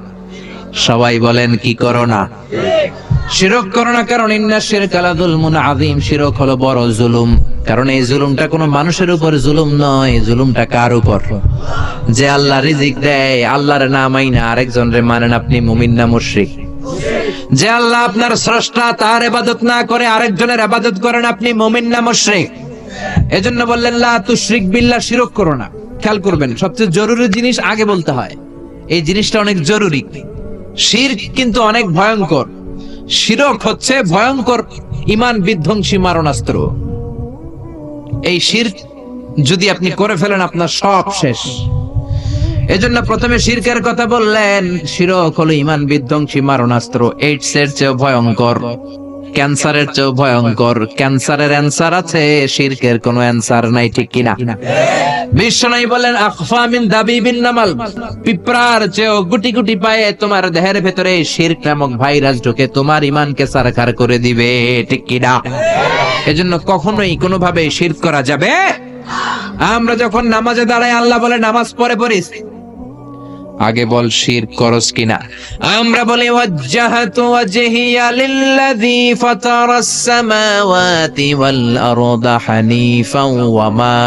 সবাই বলেন কি করো না? শিরক করো না, কারণ ইন্না শিরকা লাযুলমুন আযীম, শিরক হলো বড় জুলুম। কারণ এই জুলুমটা কোনো মানুষের উপর জুলুম নয়, জুলুমটা কার উপর? যে আল্লাহ রিজিক দেয়, আল্লাহর না মাইনা আরেকজনের মানেন, আপনি মুমিন না মুশরিক? যে আল্লাহ আপনার স্রষ্টা, তার ইবাদত না করে আরেকজনের ইবাদত করেন, আপনি মুমিন না মুশরিক? এজন্য বললেন লা তুশরিক বিল্লাহ, শিরক করো না। খেয়াল করবেন, সবচেয়ে জরুরি জিনিস আগে বলতে হয়, এই জিনিসটা অনেক জরুরি। শিরক কিন্তু অনেক ভয়ঙ্কর। শিরক হচ্ছে ভয়ঙ্কর ঈমান বিধ্বংসী মারণাস্ত্র। এই শিরক যদি আপনি করে ফেলেন, আপনার সব শেষ। এজন্য প্রথমে শিরকের কথা বললেন। শিরক হলো ঈমান বিধ্বংসী মারণাস্ত্র। এইডস এর চেয়ে ভয়ঙ্কর, ক্যান্সারের চেয়ে ভয়ঙ্কর। ক্যান্সারের অ্যানসার আছে, শিরকের কোনো অ্যানসার নাই, ঠিক কিনা? বিশ্বনবী বলেন আখফা মিন দাবিবিন নামাল, পিঁপড়ার চেয়েও গুটি গুটি পায়ে তোমার দেহের ভেতরে শিরক নামক ভাইরাস ঢুকে তোমার ঈমানকে সারখার করে দিবে, ঠিক কিনা? এজন্য কখনোই কোনোভাবে শিরক করা যাবে। আমরা যখন নামাজে দাঁড়াই, আল্লাহ বলে নামাজ পড়ে পড়িস, আগে বল শিরক করস কিনা। আমরা বলি ওয়াজ্জাহাতু ওয়াজহিয়া লিল্লাযী ফাতারাস সামাওয়াতি ওয়াল আরদা হানিফাও ওয়া মা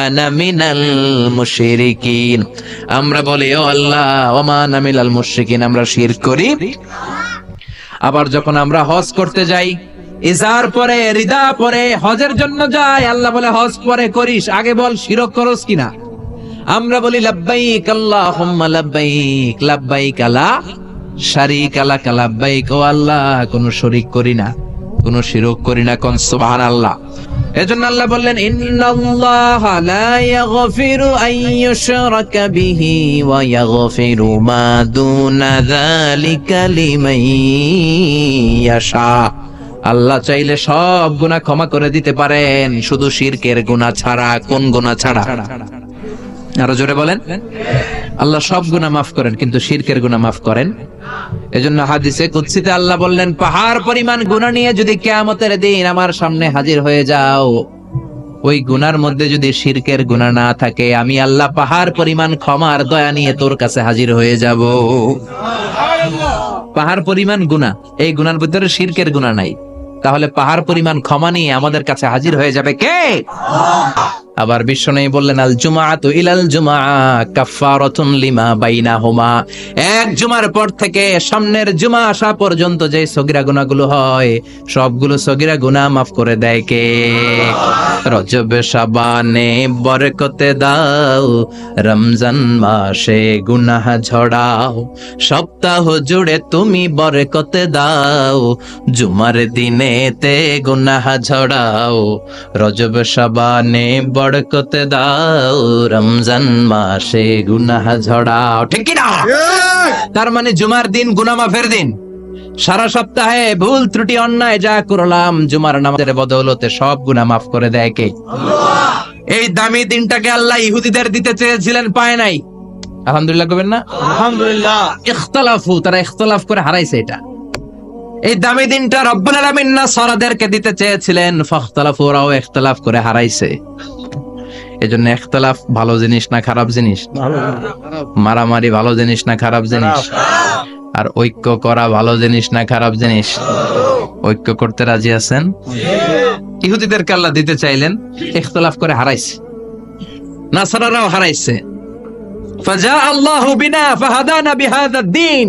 আনা মিনাল মুশরিকিন। আমরা বলি ও আল্লাহ, ওয়া মা আনা মিনাল মুশরিকিন, আমরা শিরক করি। আবার যখন আমরা হজ করতে যাই, ইজার পরে রিদা পরে হজের জন্য যাই, আল্লাহ বলে হজ পরে করিস, আগে বল শিরক করস কিনা। আমরা বলি লাব্বাইক আল্লাহুম্মা লাব্বাইক, লাব্বাইক লা শারীকা লাক লাব্বাইক, ও আল্লাহ কোনো শরীক করি না, কোনো শিরক করি না, কোন সুবহানাল্লাহ। এজন্য আল্লাহ বললেন ইন্নাল্লাহা লা ইয়াগফিরু আন ইউশরাকা বিহি ওয়া ইয়াগফিরু মা দুনা যালিকা লিমান ইয়াশা। আল্লাহ চাইলে সব গুনাহ ক্ষমা করে দিতে পারেন, শুধু শিরকের গুনাহ ছাড়া। কোন গুনাহ ছাড়া? আরো জোরে বলেন। আল্লাহ সব গুনাহ মাফ করেন, কিন্তু শিরকের গুনাহ মাফ করেন। এজন্য হাদিসে কুদসিতে আল্লাহ বললেন, পাহাড় পরিমাণ গুনাহ নিয়ে যদি কিয়ামতের দিন আমার সামনে হাজির হয়ে যাও, ওই গুনার মধ্যে যদি শিরকের গুনাহ না থাকে, আমি আল্লাহ পাহাড় পরিমাণ ক্ষমার দয়া নিয়ে তোর কাছে হাজির হয়ে যাব। পাহাড় পরিমাণ গুনাহ, এই গুনার ভিতরে শিরকের গুনাহ নাই, তাহলে পাহাড় পরিমাণ ক্ষমা নিয়ে আমাদের কাছে হাজির হয়ে যাবে কে? আবার বিশ্বনবী বললেন আল জুমআতু ইলাল জুমআ কাফফারাতুন লিমা বাইনাহুমা, এক জুমার পর থেকে সামনের জুমা আসা পর্যন্ত যে সগীরা গুনাহগুলো হয়, সবগুলো সগীরা গুনাহ মাফ করে দেয় কে? রজব শাবানে বরকতে দাও, রমজান মাসে গুনাহ ঝড়াও, সপ্তাহ জুড়ে তুমি বরকতে দাও, জুমার দিনেতে গুনাহ ঝড়াও, রজব শাবানে বরকতে দাও, রমজান মাসে গুনাহ ঝড়াও, ঠিক কি না? তার মানে জুমার দিন গুনাহ মাফের দিন। সারা সপ্তাহে ভুল ত্রুটি অন্যায় যা করলাম, জুমার নামাজের বদৌলতে সব গুনাহ মাফ করে দেয় কে? এই দামি দিনটাকে আল্লাহ ইহুদিদের দিতে চেয়েছিলেন, পায় নাই। আলহামদুলিল্লাহ কবেন না?
আলহামদুলিল্লাহ।
ইখতিলাফু, তারা ইখতিলাফ করে হারাইছে এটা। এই দামি দিনটা রব্বুল আলামিন নাসারাদেরকে দিতে চেয়েছিলেন, ফাখতালাফু, ওরাও ইখতিলাফ করে হারাইছে। এজন্য ইখতিলাফ ভালো জিনিস না খারাপ জিনিস? মারামারি ভালো জিনিস না খারাপ জিনিস? আর ঐক্য করা ভালো জিনিস না খারাপ জিনিস? ঐক্য করতে রাজি আছেন? ইহুদিদেরকে আল্লাহ দিতে চাইলেন, ইখতিলাফ করে হারাইছে। নাসারারাও হারাইছে। ফাজা আল্লাহু বিনা ফাহাদানা বিহাযা দ্বীন,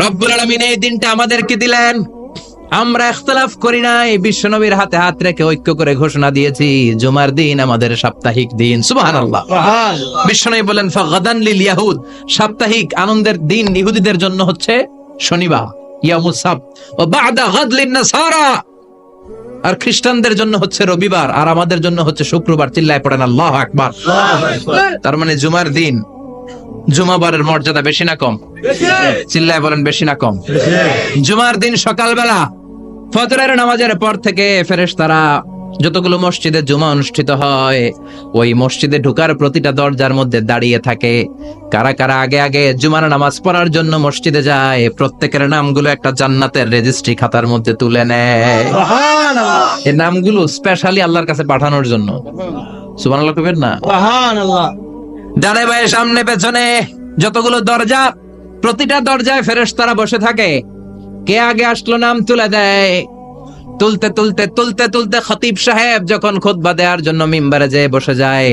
রব্বুল আলামিন এই দিনটা আমাদেরকে দিলেন, আমরা ইখতিলাফ করি নাই, বিশ্বনবীর হাতে হাত রেখে ঐক্য করে ঘোষণা দিয়েছি জুমার দিন আমাদের সাপ্তাহিক দিন। সুবহানাল্লাহ। বিশ্বনবী বলেন ফাগাদান লিল ইয়াহুদ, সাপ্তাহিক আনন্দের দিন ইহুদিদের জন্য হচ্ছে শনিবার, ইয়ামুস সাbt, ও বাদা গাদ লিন নাসারা, আর খ্রিস্টানদের জন্য হচ্ছে রবিবার, আর আমাদের জন্য হচ্ছে শুক্রবার। চিল্লায় পড়েন আল্লাহু আকবার। তার মানে জুমার দিন, জুমাবারের মর্যাদা বেশি না কম? চিল্লায় বলেন বেশি না কম? জুমার দিন সকালবেলা ফজরের নামাজের পর থেকে ফেরেশতারা যতগুলো মসজিদে জুমা অনুষ্ঠিত হয়, ওই মসজিদে ঢোকার প্রতিটা দরজার মধ্যে দাঁড়িয়ে থাকে। কারা কারা আগে আগে জুমার নামাজ পড়ার জন্য মসজিদে যায়, প্রত্যেকের নামগুলো একটা জান্নাতের রেজিস্ট্রি খাতার মধ্যে তুলে নেয়। এই নামগুলো স্পেশালি আল্লাহর কাছে পাঠানোর জন্য। সুবহানাল্লাহ কইবেন না?
সুবহানাল্লাহ।
ডানে বায়ে সামনে পেছনে যতগুলো দরজা, প্রতিটা দরজায় ফেরেশতারা বসে থাকে। কে আগে আসলো নাম তুলে দেয়। তুলতে তুলতে তুলতে তুলতে খতিব সাহেব যখন খুতবা দেওয়ার জন্য মিম্বারে যেয়ে বসে যায়,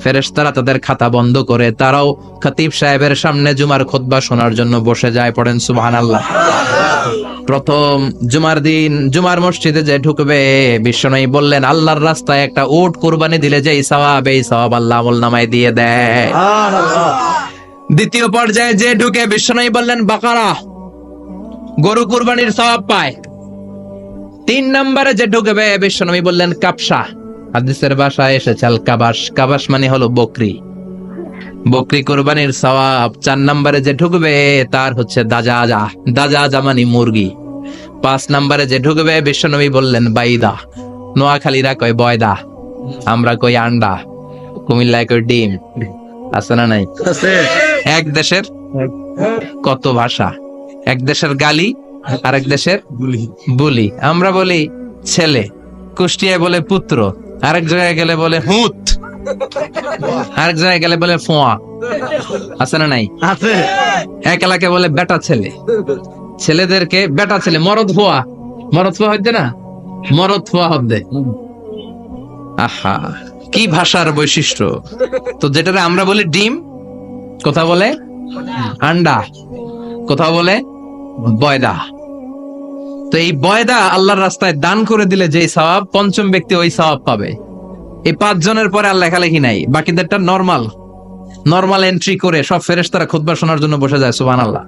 ফেরেশতারা তাদের খাতা বন্ধ করে তারাও খতিব সাহেবের সামনে জুমার খুতবা শোনার জন্য বসে যায়। পড়েন সুবহানাল্লাহ। প্রথম জুমার দিন জুমার মসজিদে যে ঢুকবে, বিশ্বনবী বললেন আল্লাহর রাস্তায় একটা উট কুরবানি দিলে যে সওয়াব, এই সওয়াব আল্লাহ আমলনামায় দিয়ে দেয়। দ্বিতীয় পর্যায়ে যে ঢুকে, বিশ্বনবী বললেন বাকারা, গরু কুরবানির সওয়াব পায়। 3 নম্বরে যে ঢুকবে, বিশ্বনবী বললেন কাবসা, হাদিসের ভাষায় এসেছে আল কাবাস, কাবাস মানে হলো বকরি, বকরি কুরবানির সওয়াব। 4 নম্বরে যে ঢুকবে তার হচ্ছে দাজাজা, দাজাজা মানে মুরগি। 5 নম্বরে যে ঢুকবে, বিশ্বনবী বললেন বাইদা, নোয়াখালীরা কয় বয়দা, আমরা কই আন্ডা, কুমিল্লায় কই ডিম। আছে না নাই? এক দেশের কত ভাষা, এক দেশের গালি আর এক দেশের বুলি। আমরা বলি ছেলে, কুষ্টিয়ায় বলে পুত্র, আরেক জায়গায় গেলে বলে হুত, আরেক জায়গায় গেলে বলে ফোয়া। আছে না নাই? আছে। এক এলাকায় বলে বেটা ছেলে, ছেলেদেরকে বেটা ছেলে। মরদ ফোয়া, মরদ ফোয়া হইতে না, মরদ ফোয়া হবে। আহা, কি ভাষার বৈশিষ্ট্য। তো যেটা আমরা বলি ডিম, কোথাও বলে আন্ডা, কোথাও বলে বয়দা। তো এই বয়দা আল্লাহর রাস্তায় দান করে দিলে যে সওয়াব, পঞ্চম ব্যক্তি ওই সওয়াব পাবে। এই 5 জনের পরে আর লেখালেখি নাই, বাকিদেরটা নরমাল এন্ট্রি করে সব ফেরেশতারা খুতবা শোনার জন্য বসে যায়। সুবহানাল্লাহ।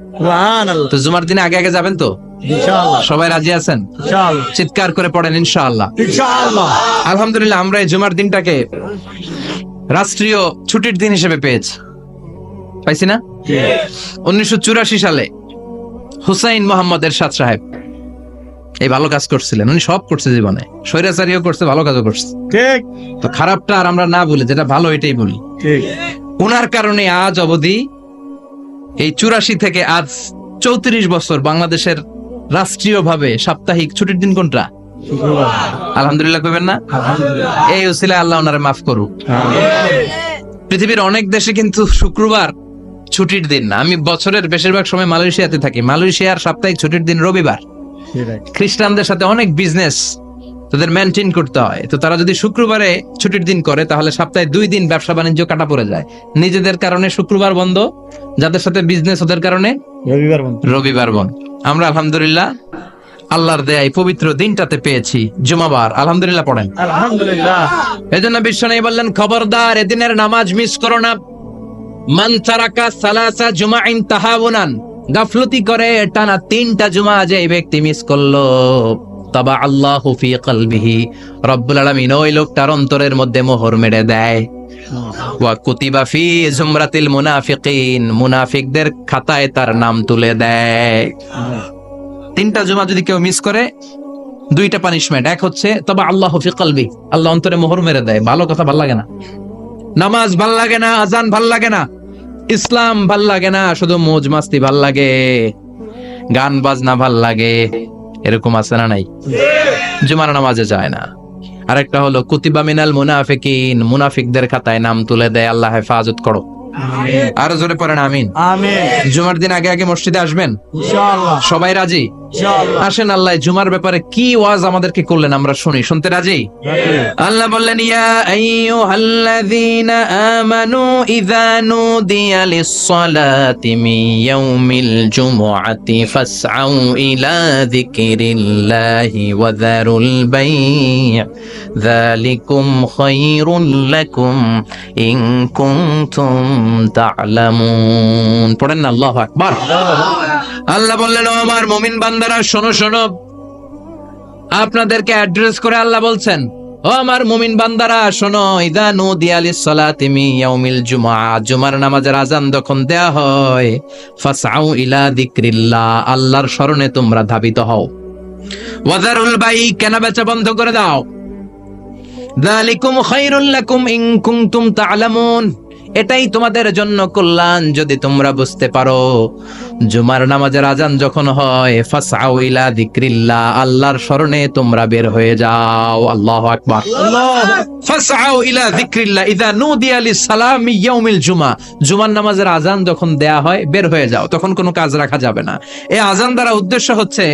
তো জুমার দিনে আগে আগে যাবেন তো ইনশাআল্লাহ? সবাই রাজি আছেন? ইনশাআল্লাহ। চিৎকার করে পড়েন ইনশাআল্লাহ। ইনশাআল্লাহ। আলহামদুলিল্লাহ, আমরা এই জুমার দিনটাকে রাষ্ট্রীয় ছুটির দিন হিসেবে পাইছি না? 1984 সালে হুসাইন মোহাম্মদ এরশাদ সাহেব এই ভালো কাজ করছিলেন। উনি সব করছে জীবনে, স্বৈরাচারীও করছে, ভালো কাজও করছে। ঠিক। তো খারাপটা আর আমরা না বলি, যেটা ভালো এটাই বলি। ঠিক। উনার কারণে আজ অবধি এই 84 থেকে আজ 34 বছর বাংলাদেশের রাষ্ট্রীয়ভাবে সাপ্তাহিক ছুটির দিন কোনটা? আলহামদুলিল্লাহ কইবেন না? এই উসিলায় আল্লাহ ওনারে মাফ করুক। পৃথিবীর অনেক দেশে কিন্তু শুক্রবার ছুটির দিন না। আমি বছরের বেশিরভাগ সময় মালয়েশিয়াতে থাকি। মালয়েশিয়ার সাপ্তাহিক ছুটির দিন রবিবার। খ্রিস্টানদের সাথে অনেক বিজনেস তাদের মেনটেন করতে হয়। তো তারা যদি শুক্রবারে ছুটির দিন করে, তাহলে সপ্তাহে 2 দিন ব্যবসা বাণিজ্য কাটা পড়ে যায়। নিজেদের কারণে শুক্রবার বন্ধ, যাদের সাথে বিজনেস ওদের কারণে রবিবার বন্ধ। আমরা আলহামদুলিল্লাহ আল্লাহর দেয় পবিত্র দিনটাতে পেয়েছি জুমাবার। আলহামদুলিল্লাহ পড়েন আলহামদুলিল্লাহ। এজন্য বিশ্বনবী বললেন খবরদার এদিনের নামাজ মিস করো না। মান তারাকা সালাসা জুমাইন তাহাউনান, গাফলতি করে টানা 3টা জুমা যে ব্যক্তি মিস করলো, তাবা আল্লাহু ফি কলবিহি, রব্বুল আলামিন ওই লোকটার অন্তরের মধ্যে মোহর মেরে দেয়। ওয়া কুতিবা ফি জুমরাতিল মুনাফিকিন, মুনাফিকদের খাতায় তার নাম তুলে দেয়। 3টা জুমা যদি কেউ মিস করে, 2টা পানিশমেন্ট। এক হচ্ছে তাবা আল্লাহু ফি কলবি, আল্লাহ অন্তরে মোহর মেরে দেয়। ভালো কথা ভাল লাগে না, নামাজ ভাল লাগে না, আজান ভাল লাগে না, ইসলাম ভাল লাগে না, শুধু মৌজ মাস্তি ভাল লাগে, গান বাজনা ভাল লাগে। এরকম আছে না নাই? জুমার নামাজে যায় না। আরেকটা হলো কুতিবা মিনাল মুনাফিকিন, মুনাফিকদের খাতায় নাম তুলে দেয়। আল্লাহ হেফাজত করো। আরো জোরে পড়েন আমিন। জুমার দিন আগে আগে মসজিদে আসবেন ইনশাআল্লাহ। সবাই রাজি? আসেন, আল্লাহ জুমার ব্যাপারে কি ওয়াজ আমাদেরকে করলেন আমরা শুনি। শুনতে রাজি? আল্লাহ বললেন ইয়া আইয়ুহাল্লাযীনা আমানু ইযা নুদিয়া লিস-সালাতি মিন ইয়াউমিল জুমুআতি ফাসআউ ইলা যিকরিল্লাহি ওয়া যারুল বাই', যালিকুম খায়রুল লাকুম ইন কুনতুম তা'লামুন। পড়েন না আল্লাহু আকবার। আল্লাহ বললেন ও আমার মুমিন বান্দারা শোনো শোনো। আপনাদেরকে অ্যাড্রেস করে আল্লাহ বলছেন ও আমার মুমিন বান্দারা শোনো, ইযা নুদিয়া লিস-সালাতি মিন ইয়াউমিল জুমআ, জুমার নামাজের আযান যখন দেয়া হয়, ফাসআউ ইলা যিকরিল্লাহ, আল্লাহর স্মরণে তোমরা ধাবিত হও। ওয়া যারুল বাই', কেনা বেচা বন্ধ করে দাও। যালিকুম খায়রুল লাকুম ইন কুনতুম তা'লামুন, এটাই তোমাদের জন্য কল্যাণ যদি তোমরা বুঝতে পারো। জুমার নামাজের আজান যখন হয়, ফাসআউ ইলা যিকরিল্লাহ, আল্লাহর স্মরণে তোমরা বের হয়ে যাও। আল্লাহু আকবার। ফাসআউ ইলা যিকরিল্লাহ ইযা নুদিয়া লিস-সালামি ইয়াউমিল জুমা, জুমার নামাজের আজান যখন দেয়া হয় বের হয়ে যাও, তখন কোনো কাজ রাখা যাবে না। এই আজান দ্বারা উদ্দেশ্য হচ্ছে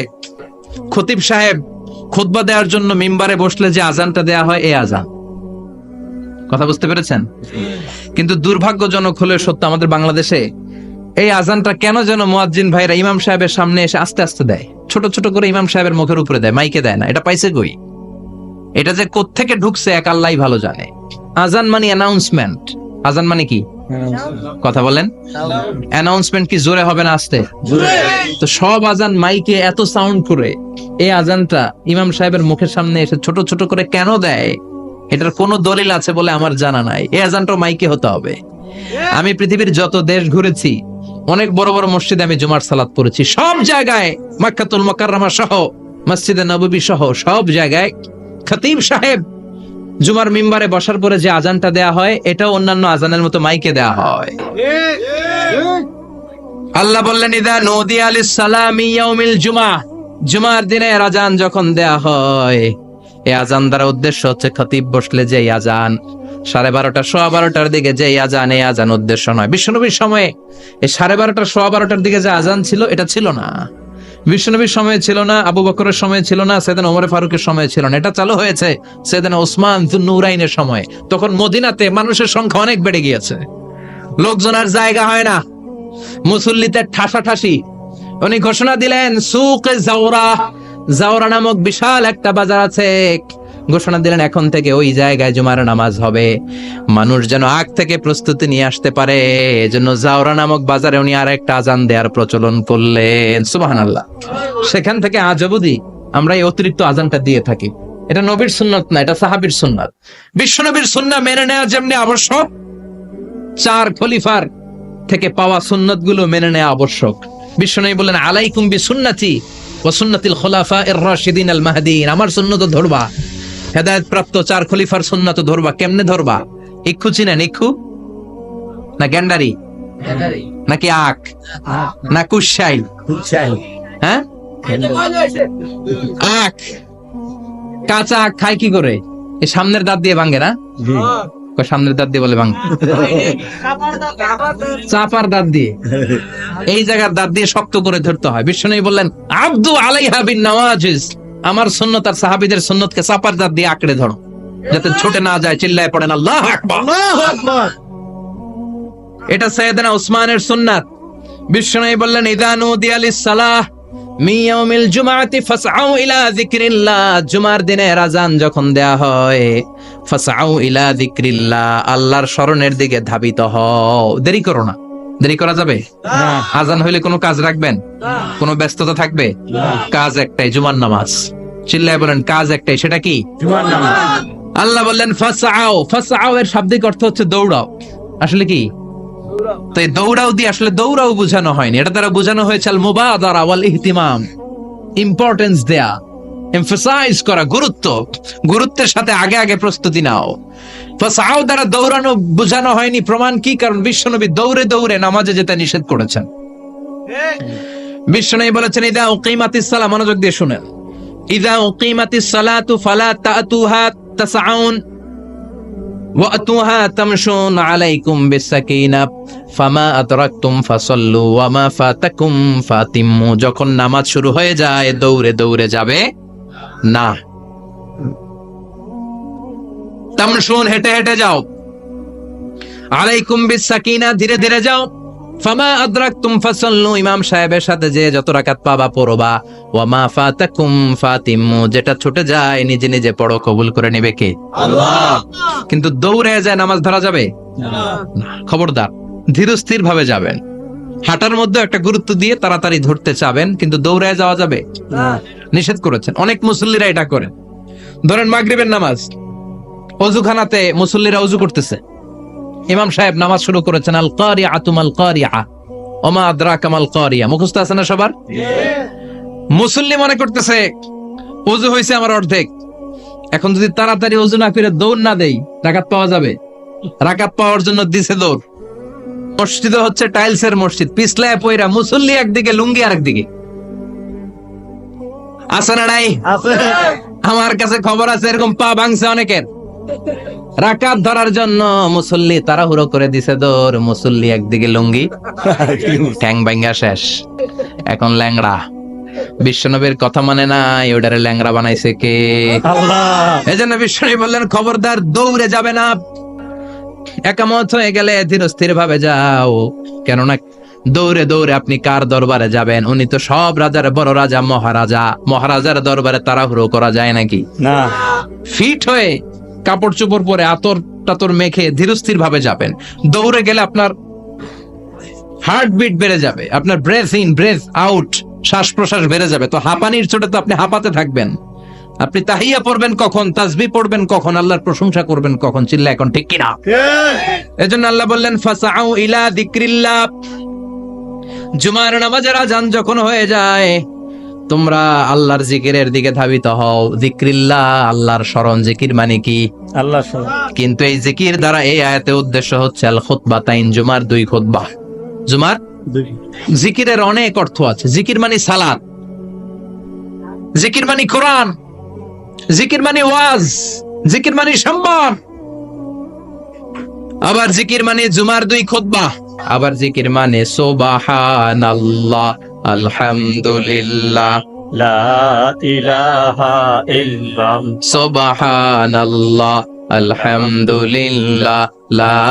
খতিব সাহেব খুতবা দেওয়ার জন্য মিম্বারে বসলে যে আজানটা দেয়া হয়, এই আজান। কথা বুঝতে পেরেছেন? কিন্তু দুর্ভাগ্যজনক হলে সত্য, আমাদের বাংলাদেশে এই আজানটা কেন যেন মুয়াজ্জিন ভাইরা ইমাম সাহেবের সামনে এসে আস্তে আস্তে দেয়, ছোট ছোট করে ইমাম সাহেবের মুখের উপরে দেয়, মাইকে দেয় না। এটা পাইছে কই? এটা যে কোত্থেকে ঢুকছে এক আল্লাহই ভালো জানে। আজান মানে অ্যানাউন্সমেন্ট। আজান মানে কি? কথা বলেন। অ্যানাউন্সমেন্ট কি জোরে হবে না আস্তে? তো সব আজান মাইকে এত সাউন্ড করে, এই আজানটা ইমাম সাহেবের মুখের সামনে এসে ছোট ছোট করে কেন দেয়? এটার কোনো দলিল আছে বলে আমার জানা নাই। এই আজানটা মাইকে হতে হবে। আমি পৃথিবীর যত দেশ ঘুরেছি, অনেক বড় বড় মসজিদে আমি জুমার সালাত পড়েছি, সব জায়গায় মক্কাতুল মুকাররমা সহ মসজিদে নববী সহ সব জায়গায় খতিব সাহেব জুমার মিম্বারে বসার পরে যে আজানটা দেয়া হয়, এটাও অন্যান্য আজানের মতো মাইকে দেয়া হয়। আল্লাহ বললেন ইযা নুদিয়া লিস-সালামি ইয়াউমিল জুমা, জুমার দিনে আজান যখন দেয়া হয়, এই আজান দ্বারা উদ্দেশ্য হচ্ছে খতিব বসলে যে আজান 12:30 12:15 দিকে যে আজান, এই আজান উদ্দেশ্য নয়। বিশ্বনবীর সময়ে এই 12:30 12:15 দিকে যে আজান ছিল, এটা ছিল না। বিশ্বনবীর সময়ে ছিল না, আবু বকরের সময়ে ছিল না, সাইয়েদনা ওমর ফারুকের সময়ে ছিল না। এটা চালু হয়েছে সাইয়েদনা ওসমান যুন্নুরাইনের সময়। তখন মদিনাতে মানুষের সংখ্যা অনেক বেড়ে গিয়েছে, লোকজন আর জায়গা হয় না, মুসল্লিতে ঠাসাঠাসি। উনি ঘোষণা দিলেন সুকে জাওরা, জাওরা নামক বিশাল একটা বাজার আছে, ঘোষণা দিলেন এখন থেকে ওই জায়গায় জুমার নামাজ হবে। মানুষ যেন আগ থেকে প্রস্তুতি নিয়ে আসতে পারে, এজন্য জাওরা নামক বাজারে উনি আর একটা আজান দেওয়ার প্রচলন করলেন। সুবহানাল্লাহ। সেখান থেকে আজ অবধি আমরা এই অতিরিক্ত আজানটা দিয়ে থাকি। এটা নবীর সুন্নাত না, এটা সাহাবীর সুন্নাত। বিশ্বনবীর সুন্নাহ মেনে নেওয়া যেমনি আবশ্যক, 4 খলিফার থেকে পাওয়া সুন্নাত গুলো মেনে নেওয়া আবশ্যক। বিশ্বনবী বলেন আলাইকুম বিসুন্নতি ওয়া সুন্নাতিল খুলাফায়ে রাশিদিন আল মাহদিন, আমার সুন্নাত ধরবা। হেদায়েত প্রাপ্ত 4 খলিফার সুন্নাত ধরবা। কেমনে ধরবা? ইক্ষু চিনেন? ইক্ষু না গ্যান্ডারি নাকি আখ না কুশাই? হ্যাঁ, আখ। কাঁচা আখ খায় কি করে? এই সামনের দাঁত দিয়ে ভাঙে না? সামনের দাঁত দিয়ে বলে ভাঙে, চাপার দাঁত দিয়ে, এই জায়গার দাঁত দিয়ে শক্ত করে ধরতে হয়। বিশ্বনবী বললেন আব্দু আলাইহা বিন নওয়াজিজ, আমার সুন্নাত আর সাহাবীদের সুন্নাতকে চাপার দাঁত দিয়ে আঁকড়ে ধরো, যাতে ছুটে না যায়। চিল্লায় পড়েন আল্লাহু আকবার, আল্লাহু আকবার। এটা সাইয়েদনা ওসমানের সুন্নাত। বিশ্বনবী বললেন ইযা নুদিয়া লিস-সালাহ মিন ইয়াউমিল জুমআতি ফাসআউ ইলা যিকরিল্লাহ, জুমার দিনের আজান যখন দেয়া হয়, ফাসআউ ইলা যিকরিল্লাহ, আল্লাহর স্মরণের দিকে ধাবিত হও। দেরি করো না। দেরি করা যাবে? আজান হইলে কোনো কাজ রাখবেন? কোনো ব্যস্ততা থাকবে? কাজ একটাই, জুমার নামাজ। চিল্লায় বলেন কাজ একটাই, সেটা কি? জুমার নামাজ। আল্লাহ বললেন ফাসআউ, ফাসআউ এর শাব্দিক অর্থ হচ্ছে দৌড়াও। আসলে কি? তো এই দৌড়াও দিয়ে আসলে দৌড়াও বোঝানো হয়নি, এটা দ্বারা বোঝানো হয়েছে আল মুবাদারা ওয়াল ইহতিমাম, ইম্পর্টেন্স দেয়া, এমফাসাইজ করা, গুরুত্ব, গুরুত্বের সাথে আগে আগে প্রস্তুতি নাও। ফাসআউ দ্বারা দৌড়ানো বোঝানো হয়নি। প্রমাণ কি? কারণ বিশ্বনবী দৌড়ে দৌড়ে নামাজে যেতে নিষেধ করেছেন। বিশ্বনবী বলেছেন ইযা উকিমাতিস সালাহ, মনোযোগ দিয়ে শুনেন, ইযা উকিমাতিস সালাতু ফালা তাতুহা তাসআউন ওয়াতুহা তামশুন আলাইকুম বিসাকিনা ফামা আদরাকতুম ফাসাল্লু ওয়া মা ফাতাকুম ফাতিম্মু, যখন নামাজ শুরু হয়ে যায় দৌড়ে দৌড়ে যাবে না। তামশুন, হেঁটে হেঁটে যাও। আলাইকুম বিসাকিনা, ধীরে ধীরে যাও। ফামা আদরাকতুম ফাসাল্লু, ইমাম সাহেবের সাথে যে যত রাকাত পাবা পড়বা। ওয়া মা ফাতাকুম ফাতিম্মু, যেটা ছুটে যায় নিজে নিজে পড়ো, কবুল করে নেবে কে? আল্লাহ। কিন্তু দৌড়ে যায় নামাজ ধরা যাবে না। খবরদার, ধীরস্থির ভাবে যাবেন। হাঁটার মধ্যে একটা গুরুত্ব দিয়ে তাড়াতাড়ি ধরতে চাবেন, কিন্তু দৌড়ে যাওয়া যাবে না, নিষেধ করেছেন। অনেক মুসল্লিরা এটা করেন। ধরেন মাগরিবের নামাজ, ওযুখানাতে মুসল্লিরা ওযু করতেছে, ইমাম সাহেব নামাজ শুরু করেছেন আল কারিআতু মাল কারিআ ওয়া মা আদরাকা মাল কারিআ, মুখস্থ আছে না সবার? মুসল্লি মনে করতেছে ওযু হইছে আমার অর্ধেক, এখন যদি তাড়াতাড়ি ওযু না করে দৌড় না দেই রাকাত পাওয়া যাবে। রাকাত পাওয়ার জন্য দিছে দৌড়। মসজিদ হচ্ছে টাইলসের মসজিদ, পিছলায় পয়রা মুসল্লি একদিকে, লুঙ্গি আরেকদিকে। আছে না নাই? আমার কাছে খবর আছে এরকম পা ভাঙছে অনেকের। রাকাত ধরার জন্য মুসল্লি তাড়াহুড়ো করে দিছে দৌড়, মুসল্লি একদিকে লুঙ্গি, ঠ্যাং ভাঙ্গা শেষ, এখন ল্যাংড়া। বিশ্বনবীর কথা মানে নাই, ওটারে ল্যাংড়া বানাইছে কে? আল্লাহ। এজন্য বিশ্বনবী বললেন খবরদার দৌড়ে যাবে না, একামত হয়ে গেলে ধীরস্থির ভাবে যাও, কেননা দৌড়ে দৌড়ে আপনি কার দরবারে যাবেন? উনি তো সব রাজার বড় রাজা, মহারাজা। মহারাজার দরবারে তাড়াহুড়ো করা যায় নাকি? না। ফিট হয়ে কাপড় চোপড় পরে আতর টাতর মেখে ধীরস্থির ভাবে যাবেন। দৌড়ে গেলে আপনার হার্টবিট বেড়ে যাবে, আপনার ব্রেথ ইন ব্রেথ আউট, শ্বাস প্রশ্বাস বেড়ে যাবে। তো হাঁপানির চোটে তো আপনি হাঁপাতে থাকবেন। আপনি তাহিয়া পড়বেন কখন, তাসবিহ পড়বেন কখন, আল্লাহর প্রশংসা করবেন কখন? চিল্লা এখন ঠিক কিনা? এজন্য আল্লাহ বললেন ফাসাউ ইলা যিকরিল্লাহ। জুমার নামাজের আযান যখন হয়ে যায়, তোমরা আল্লাহর জিকিরের দিকে ধাবিত হও। যিকরিল্লাহ, আল্লাহর স্মরণ। জিকির মানে কি? আল্লাহর স্মরণ। কিন্তু এই জিকির দ্বারা এই আয়াতে উদ্দেশ্য হচ্ছে আল খুতবাতাইন, জুমার 2 খুতবা। জুমার 2। জিকিরের অনেক অর্থ আছে। জিকির মানে সালাত, জিকির মানে কোরআন, জিকির মানে ওয়াজ, জিকির মানে সম্মান। আবার জিকির মানে জুমার 2 খুতবা। আবার জিকির মানে সুবহানাল্লাহ, আলহামদুলিল্লাহ, লা ইলাহা ইল্লাল্লাহ, সুবহানাল্লাহ, আলহামদুলিল্লাহ, লা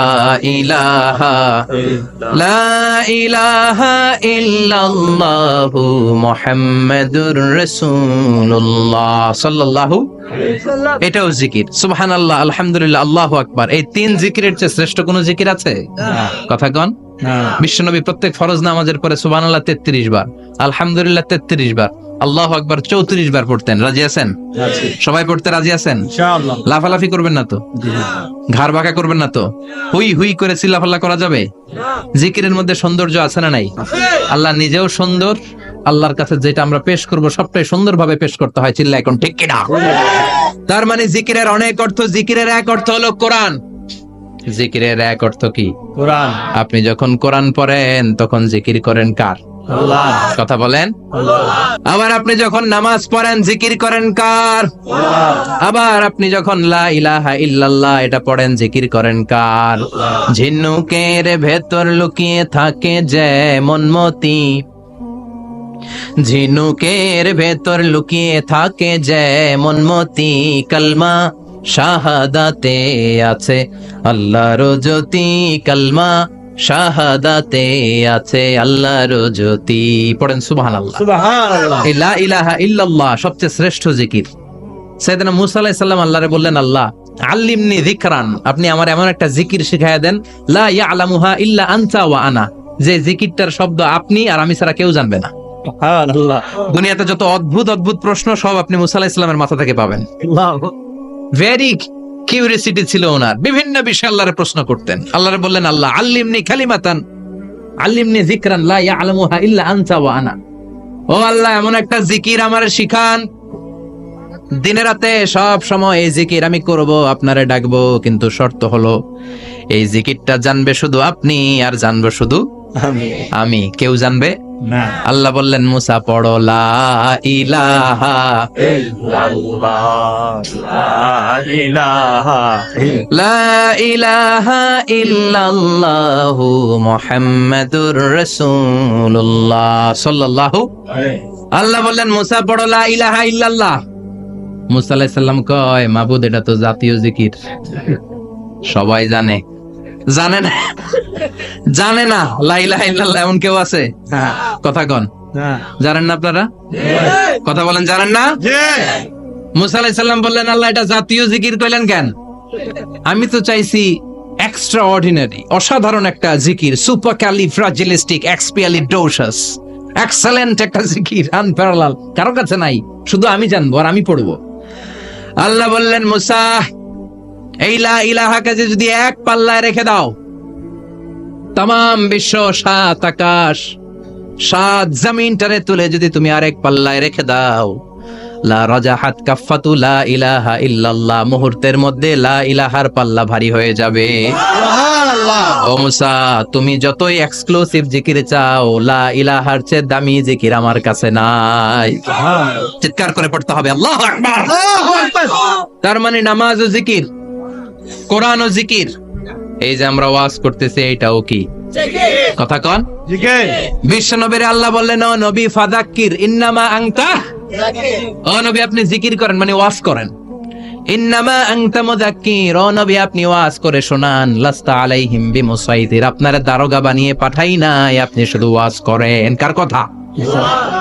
ইলাহা ইল্লাল্লাহু মুহাম্মাদুর রাসূলুল্লাহ সাল্লাল্লাহু আলাইহি ওয়াসাল্লাম। এটাও জিকির। সুবহানাল্লাহ, আলহামদুলিল্লাহ, আল্লাহু আকবার। এই 3 জিকিরের চেয়ে শ্রেষ্ঠ কোন জিকির আছে? কথা কন। বিশ্বনবী প্রত্যেক ফরজ নামাজের পরে সুবহানাল্লাহ 33 বার, আলহামদুলিল্লাহ 33 বার, আল্লাহু আকবার 34 বার পড়তেন। রাজি আছেন? সবাই পড়তে রাজি আছেন? ইনশাআল্লাহ। লাফালাফি করবেন না তো? ঘাড় বাঁকা করবেন না তো? হুই হুই করে চিল্লাফাল্লা করা যাবে? জিকিরের মধ্যে সৌন্দর্য আছে না নাই? আল্লাহ নিজেও সুন্দর। আল্লাহর কাছে যেটা আমরা পেশ করব সবটাই সুন্দরভাবে পেশ করতে হয়। চিল্লা এখন ঠিক কিনা? তার মানে জিকিরের অনেক অর্থ। জিকিরের এক অর্থ হলো কোরআন। জিকিরের এক অর্থ কি? কোরআন। আপনি যখন কোরআন পড়েন তখন জিকির করেন কার? আল্লাহ। কথা বলেন। আবার আপনি যখন নামাজ পড়েন জিকির করেন কার? আল্লাহ। আবার আপনি যখন লা ইলাহা ইল্লাল্লাহ এটা পড়েন জিকির করেন কার? ঝিনুকের ভেতর লুকিয়ে থাকে যেমন মতি, ঝিনুকের ভেতর লুকিয়ে থাকে যেমন মতি, কালমা শাহাদাতে আছে আল্লাহর জ্যোতি, কালমা শাহাদাতে আছে আল্লাহর জ্যোতি। পড়েন সুবহানাল্লাহ। সুবহানাল্লাহ। লা ইলাহা ইল্লাল্লাহ সবচেয়ে শ্রেষ্ঠ জিকির। সাইয়েদনা মুসা আলাইহিস সালাম আল্লাহরে বললেন, আল্লাহ আল্লিমনি যিকরান, আপনি আমার এমন একটা জিকির শিখায়া দেন, লা ইয়ালামুহা ইল্লা আনতা ওয়া আনা, যে জিকিরটার শব্দ আপনি আর আমি ছাড়া কেউ জানবে না। সুবহানাল্লাহ। দুনিয়াতে যত অদ্ভুত অদ্ভুত প্রশ্ন সব আপনি মুসা আলাইহিস সালামের মাথা থেকে পাবেন। ভেরি কিউরিওসিটি ছিল ওনার, বিভিন্ন বিষয়ে আল্লাহরে প্রশ্ন করতেন। আল্লাহরে বললেন, আল্লাহ আল্লিমনি কালিমাতান, আল্লিমনি যিকরান লা ইয়ালামুহা ইল্লা আনতা ওয়া আনা। ও আল্লাহ এমন একটা জিকির আমারে শিখান, দিনে রাতে সব সময় এই জিকির আমি করব, আপনারে ডাকবো, কিন্তু শর্ত হলো এই জিকিরটা জানবে শুধু আপনি আর জানবো শুধু আমি, কেউ জানবে না। আল্লাহ বললেন, মুসা পড়ো লা ইলাহা ইল্লাল্লাহ, লা ইলাহা ইল্লাল্লাহু মুহাম্মাদুর রাসূলুল্লাহ সাল্লাল্লাহু আলাইহি। আল্লাহ বললেন, মুসা পড়ো লা ইলাহা ইল্লাল্লাহ। মুসা আলাইহিস সালাম কয়, মাবুদ এটা তো জাতীয় জিকির, সবাই জানে। জানে না? জানে না লা ইলাহা ইল্লাল্লাহ এমন কেউ আছে? কথা কন। জানেন না আপনারা? কথা বলেন, জানেন না? মুসা আলাইহিস সালাম বললেন, আল্লাহ এটা জাতীয় জিকির কইলেন কেন? আমি তো চাইছি এক্সট্রা অর্ডিনারি, অসাধারণ একটা জিকির, সুপারক্যালিফ্রাজিলিস্টিক এক্সপিয়ালিডোসাস, এক্সেলেন্ট একটা জিকির, আনপ্যারালাল, কারো কাছে নাই, শুধু আমি জানবো আর আমি পড়বো। আল্লাহ বললেন, মুসা এই লা ইলাহাকে যদি এক পাল্লায় রেখে দাও, তামাম বিশ্ব, 7 আকাশ, 7 জমিনটারে তুলে যদি তুমি আরেক পাল্লায় রেখে দাও, লা রাজাহাত কাফাতু লা ইলাহা ইল্লাল্লাহ, মুহূর্তের মধ্যে লা ইলাহার পাল্লা ভারী হয়ে যাবে। ও মুসা, তুমি যতই এক্সক্লুসিভ জিকির চাও, লা ইলাহার চেয়ে দামি জিকির আমার কাছে নাই। চিৎকার করে পড়তে হবে আল্লাহু আকবার। তার মানে নামাজ ও জিকির, কোরআন ও জিকির, এই যে আমরা ওয়াজ করতেছি এটাও কি কথা কন? বিশ্ব নবীর আল্লাহ বললেন, ও নবী ফাযাক্কির ইন্নামা আনতা, ও নবী আপনি জিকির করেন মানে ওয়াজ করেন। ইন্নামা আনতা মুযাক্কির, ও নবী আপনি ওয়াজ করে শোনান। লাস্তা আলাইহিম বিমুসাইতির, আপনারা দারোগা বানিয়ে পাঠাই নাই, আপনি শুধু ওয়াজ করেন। কার কথা?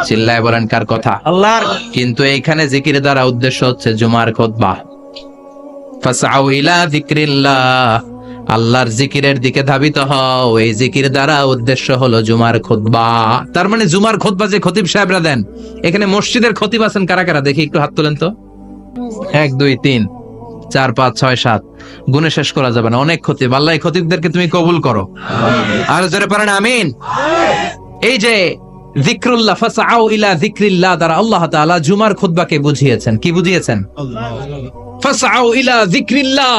চিল্লায় বলেন কার কথা? আল্লাহর। কিন্তু এইখানে জিকির দ্বারা উদ্দেশ্য হচ্ছে জুমার খুতবা। ফাসআউ ইলা যিকরিল্লাহ, আল্লাহর জিকিরের দিকে ধাবিত হও। এই জিকির দ্বারা উদ্দেশ্য হলো জুমার খুতবা। তার মানে জুমার খুতবা যে খতিব সাহেবরা দেন, এখানে মসজিদের খতিব আছেন কারা কারা? দেখি একটু হাত তোলেন তো। 1 2 3 4 5 6 7, গুণে শেষ করা যাবে না, অনেক খতিব। আল্লাহ এই খতিবদেরকে তুমি কবুল করো। আর জোরে পড়েন আমিন। এই যে যিকরুল্লাহ, ফাসআউ ইলা যিকরিল্লাহ দ্বারা আল্লাহ তাআলা জুমার খুতবাকে বুঝিয়েছেন। কি বুঝিয়েছেন? ফাসআউ ইলা যিকরিল্লাহ,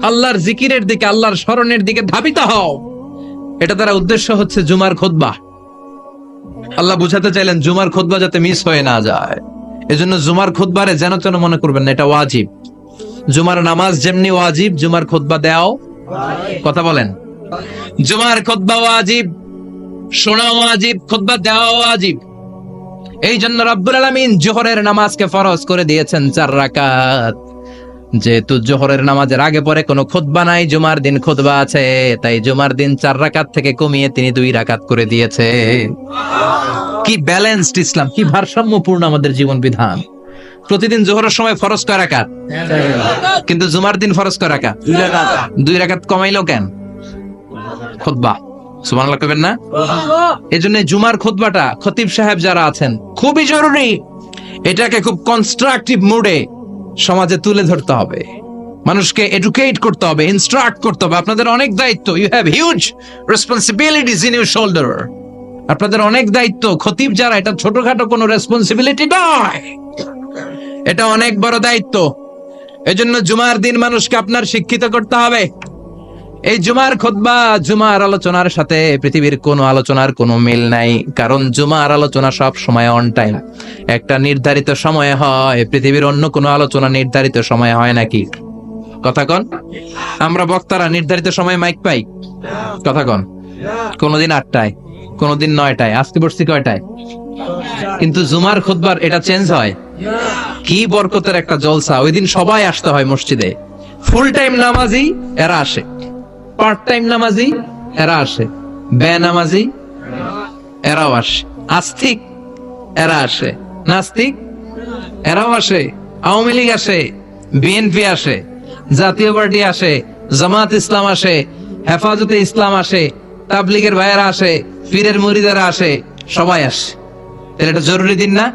আল্লাহর জিকিরের দিকে, আল্লাহর স্মরণের দিকে ধাবিত হও। এটা দ্বারা উদ্দেশ্য হচ্ছে জুমার খুতবা। আল্লাহ বুঝাতে চাইলেন জুমার খুতবা যাতে মিস হয়ে না যায়। এজন্য জুমার খুতবারে যেন তেন মনে করবেন না, এটা ওয়াজিব। জুমার নামাজ যেমনি ওয়াজিব, জুমার খুতবা দেওয়াও কথা বলেন। জুমার খুতবা ওয়াজিব, শোনা ওয়াজিব, খুতবা দেওয়া ওয়াজিব। এই জন্য রব্বুল আলামিন জোহরের নামাজকে ফরজ করে দিয়েছেন 4 রাকাত। যেহেতু জোহরের নামাজের আগে পরে কোনো খুতবা নাই, জুমার দিন খুতবা আছে, তাই জুমার দিন 4 রাকাত থেকে কমিয়ে তিনি 2 রাকাত করে দিয়েছে। কি ব্যালেন্সড ইসলাম, কি ভারসাম্যপূর্ণ আমাদের জীবন বিধান। প্রতিদিন জোহরের সময় ফরজ কয় রাকাত, কিন্তু জুমার দিন ফরজ কয় রাকাত? 2 রাকাত কমাইলো কেন? খুতবা। সুবহানাল্লাহ কইবেন না? এজন্য জুমার খুতবাটা খতিব সাহেব যারা আছেন খুবই জরুরি। এটাকে খুব কনস্ট্রাকটিভ মুডে সমাজে তুলে ধরতে হবে, মানুষকে এডুকেট করতে হবে, ইনস্ট্রাক্ট করতে হবে। আপনাদের অনেক দায়িত্ব, you have huge responsibilities in your shoulder. আপনাদের অনেক দায়িত্ব। খতিব যারা, এটা ছোটখাটো কোনো রেসপন্সিবিলিটি নয়, এটা অনেক বড় দায়িত্ব। এজন্য জুমার দিন মানুষকে আপনার শিক্ষিত করতে হবে। এই জুমার খুতবা, জুমার আলোচনার সাথে পৃথিবীর কোনো আলোচনার কোনো মিল নাই। কারণ জুমার আলোচনা সব সময় অন টাইম, একটা নির্ধারিত সময়ে হয়। পৃথিবীর অন্য কোনো আলোচনা নির্ধারিত সময়ে হয় নাকি? কথা কন। আমরা বক্তারা নির্ধারিত সময়ে মাইক পাই? কথা কন। কোনদিন 8টায়, কোনদিন 9টায়, আজকে বসছি কয়টায়? কিন্তু জুমার খুতবার এটা চেঞ্জ হয়। কি বরকতের একটা জলসা! ওই দিন সবাই আসতে হয় মসজিদে। ফুল টাইম নামাজি এরা আসে, পার্ট টাইম নামাজি এরা আসে, বেনামাজি এরাও আসে, আস্তিক এরা আসে, নাস্তিক এরাও আসে, আওয়ামী লীগ আসে, বিএনপি আসে, জাতীয় পার্টি আসে, জামাত ইসলাম আসে, হেফাজতে ইসলাম আসে, তাবলীগের ভাইয়েরা আসে, পীরের মুরিদেরা আসে, সবাই আসে। তাহলে এটা জরুরি দিন না?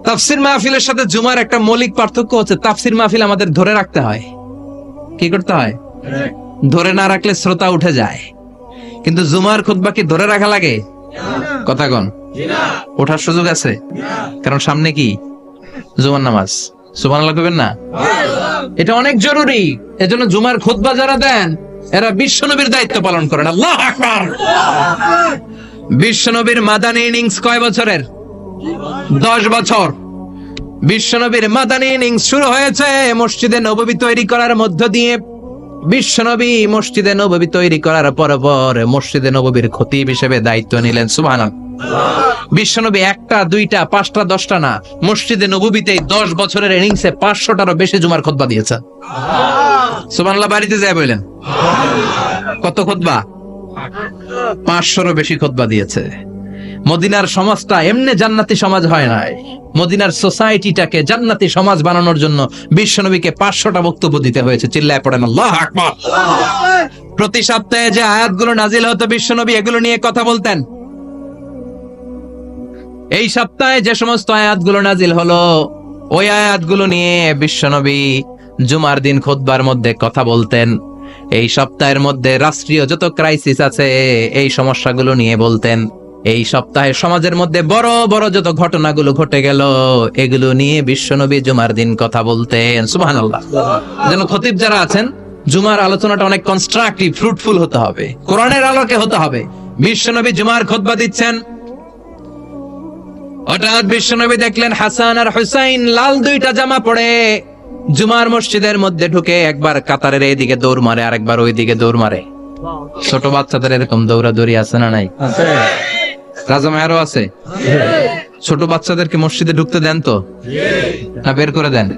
তাফসির মাহফিলের সাথে জুমার একটা মৌলিক পার্থক্য হচ্ছে, তাফসির মাহফিল আমাদের ধরে রাখতে হয়। কি করতে হয়? ধরে না রাখলে শ্রোতা উঠে যায়। কিন্তু জুমার খুতবা কি ধরে রাখা লাগে? কথা কন। ওঠার সুযোগ আছে? কারণ সামনে কি? জুমার নামাজ। সুবহানাল্লাহ কইবেন না? এটা অনেক জরুরি। এজন্য জুমার খুতবা যারা দেন এরা বিশ্বনবীর দায়িত্ব পালন করেন। আল্লাহু আকবার। বিশ্বনবীর মাদানী ইনিংস কয় বছরের? 10 বছর। বিশ্বনবীর মাদানী ইনিংস শুরু হয়েছে মসজিদে নববী তৈরি করার মধ্য দিয়ে। বিশ্বনবী মসজিদে নববী তৈরি করার পর মসজিদে নববীর খতিব হিসেবে দায়িত্ব নিলেন। সুবহানাল্লাহ। বিশ্বনবী 1টা 2টা 5টা 10টা না, মসজিদে নববীতে 10 বছরের ইনিংসে 500টারও বেশি জুমার খুতবা দিয়েছেন। সুবহানাল্লাহ। বাড়িতে যায় বলেন কত খুতবা? 500রও বেশি খুতবা দিয়েছে। মদিনার সমাজটা এমনি জান্নাতি সমাজ হয় নাই। মদিনার সোসাইটিটাকে জান্নাতি সমাজ বানানোর জন্য বিশ্বনবীকে 500টা বক্তব্য দিতে হয়েছে। চিল্লায় পড়েন আল্লাহু আকবার। প্রতি সপ্তাহে যে আয়াতগুলো নাজিল হতো বিশ্বনবী এগুলো নিয়ে কথা বলতেন। এই সপ্তাহে যে সমস্ত আয়াতগুলো নাজিল হলো ওই আয়াতগুলো নিয়ে বিশ্বনবী জুমার দিন খুতবার মধ্যে কথা বলতেন। এই সপ্তাহের মধ্যে রাষ্ট্রীয় যত ক্রাইসিস আছে এই সমস্যাগুলো নিয়ে বলতেন। এই সপ্তাহে সমাজের মধ্যে বড় বড় যত ঘটনাগুলো ঘটে গেল এগুলো নিয়ে বিশ্বনবী জুমার দিন কথা বলতেন। সুবহানাল্লাহ। যেন খতিব যারা আছেন জুমার আলোচনাটা অনেক কনস্ট্রাকটিভ, ফ্রুটফুল হতে হবে, কোরআনের আলোকে হতে হবে। বিশ্বনবী জুমার খুতবা দিচ্ছেন, হঠাৎ বিশ্বনবী দেখলেন হাসান আর হুসাইন লাল দুইটা জামা পরে জুমার মসজিদের মধ্যে ঢুকে একবার কাতারের এইদিকে দৌড় মারে, আর একবার ওইদিকে দৌড় মারে। ছোট বাচ্চাদের এরকম দৌড়াদৌড়ি আছে না নাই? রাজা মায়ারও আছে। ছোট বাচ্চাদেরকে মসজিদে ঢুকতে দেন তো, না বের করে দেন?